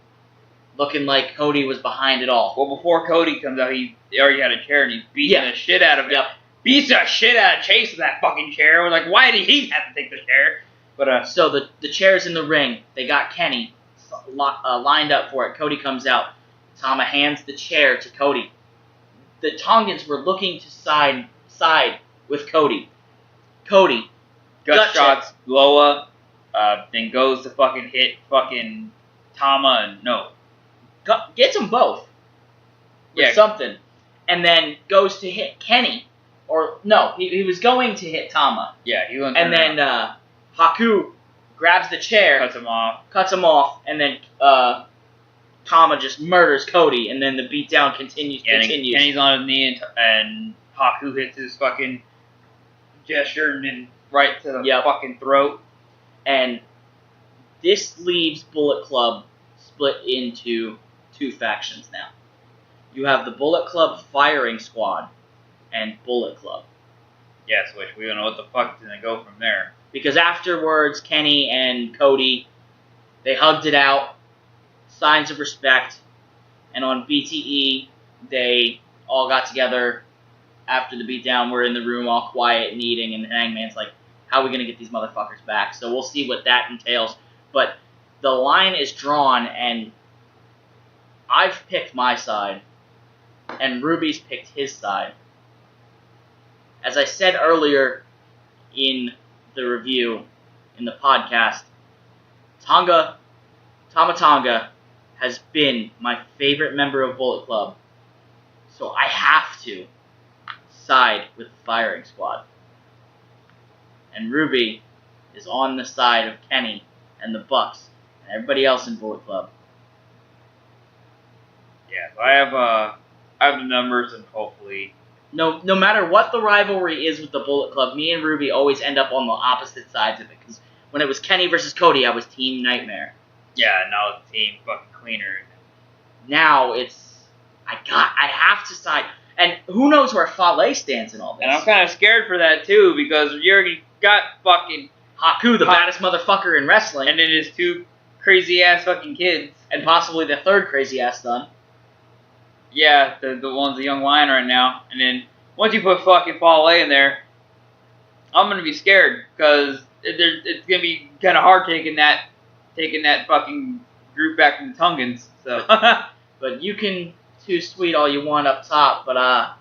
looking like Cody was behind it all. Well, before Cody comes out, he already had a chair and he's beating the shit out of it. Yep. Beats the shit out of Chase with that fucking chair. We're like, why did he have to take the chair? But so the chair's in the ring. They got Kenny lined up for it. Cody comes out. Tama hands the chair to Cody. The Tongans were looking to side with Cody. Cody gut shots Loa, then goes to fucking hit fucking Tama and gets them both. With something. And then goes to hit Kenny. Or, no, he was going to hit Tama. Yeah, he went. And then Haku grabs the chair. Cuts him off. And then Tama just murders Cody. And then the beatdown continues. Kenny's on his knee and Haku hits his fucking gesture and then right to the fucking throat. And this leaves Bullet Club split into two factions now. You have the Bullet Club firing squad and Bullet Club. Yes, which we don't know what the fuck is going to go from there. Because afterwards, Kenny and Cody, they hugged it out, signs of respect, and on BTE, they all got together after the beatdown. We're in the room all quiet and eating, and Hangman's like, how are we going to get these motherfuckers back? So we'll see what that entails. But the line is drawn, and I've picked my side, and Ruby's picked his side. As I said earlier in the review, in the podcast, Tama Tonga has been my favorite member of Bullet Club, so I have to side with the firing squad. And Ruby is on the side of Kenny and the Bucks and everybody else in Bullet Club. Yeah, so I have the numbers, and hopefully no matter what the rivalry is with the Bullet Club, me and Ruby always end up on the opposite sides of it. Because when it was Kenny versus Cody, I was Team Nightmare. Yeah, now it's Team fucking Cleaner. Now it's I have to side. And who knows where Fale stands in all this? And I'm kind of scared for that too, because you already got fucking Haku, the baddest motherfucker in wrestling, and then his two crazy ass fucking kids, and possibly the third crazy ass son. Yeah, the one's a young lion right now. And then once you put fucking Fale in there, I'm gonna be scared, because it's gonna be kind of hard taking that fucking group back from the Tongans. So, but you can too sweet all you want up top, but I'm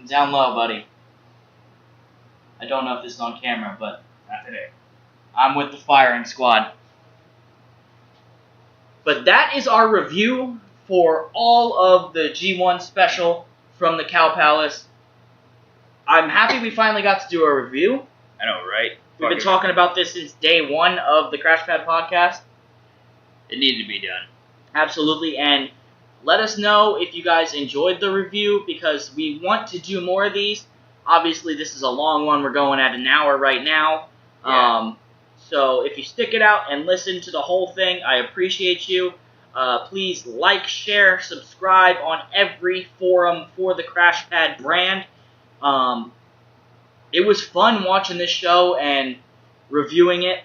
down low, buddy. I don't know if this is on camera, but Not today. I'm with the firing squad. But that is our review for all of the G1 special from the Cow Palace. I'm happy we finally got to do a review. I know, right? We've been talking about this since day one of the Crash Pad podcast. It needed to be done. Absolutely, and let us know if you guys enjoyed the review, because we want to do more of these. Obviously, this is a long one. We're going at an hour right now. Yeah. So if you stick it out and listen to the whole thing, I appreciate you. Please like, share, subscribe on every forum for the Crash Pad brand. It was fun watching this show and reviewing it.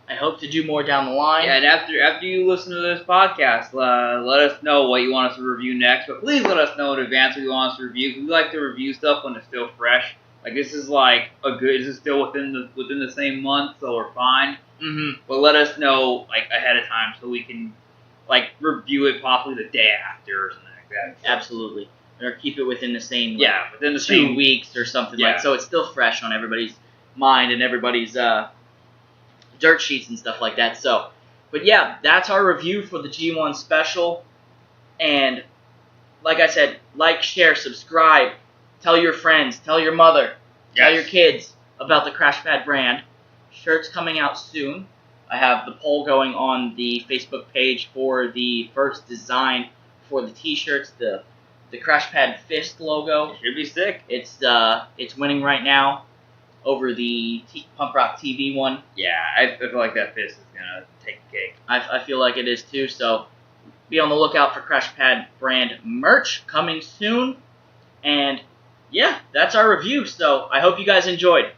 I hope to do more down the line. Yeah, and after you listen to this podcast, let us know what you want us to review next. But please let us know in advance what you want us to review. 'Cause we like to review stuff when it's still fresh. Like, this is like this is still within the same month, so we're fine. Mm-hmm. But let us know like ahead of time so we can like review it possibly the day after or something like that. Absolutely. Or keep it within the same within the 2 same weeks or something Yeah. like, so it's still fresh on everybody's mind and everybody's dirt sheets and stuff like that. So, but yeah, that's our review for the G1 special. And like I said, like, share, subscribe, tell your friends, tell your mother, tell your kids about the Crash Pad brand. Shirts coming out soon. I have the poll going on the Facebook page for the first design for the t-shirts, the Crash Pad Fist logo. Should be sick. It's winning right now over the Punk Rock TV one. Yeah, I feel like that fist is gonna take the cake. I feel like it is too. So be on the lookout for Crash Pad brand merch coming soon. And yeah, that's our review. So I hope you guys enjoyed.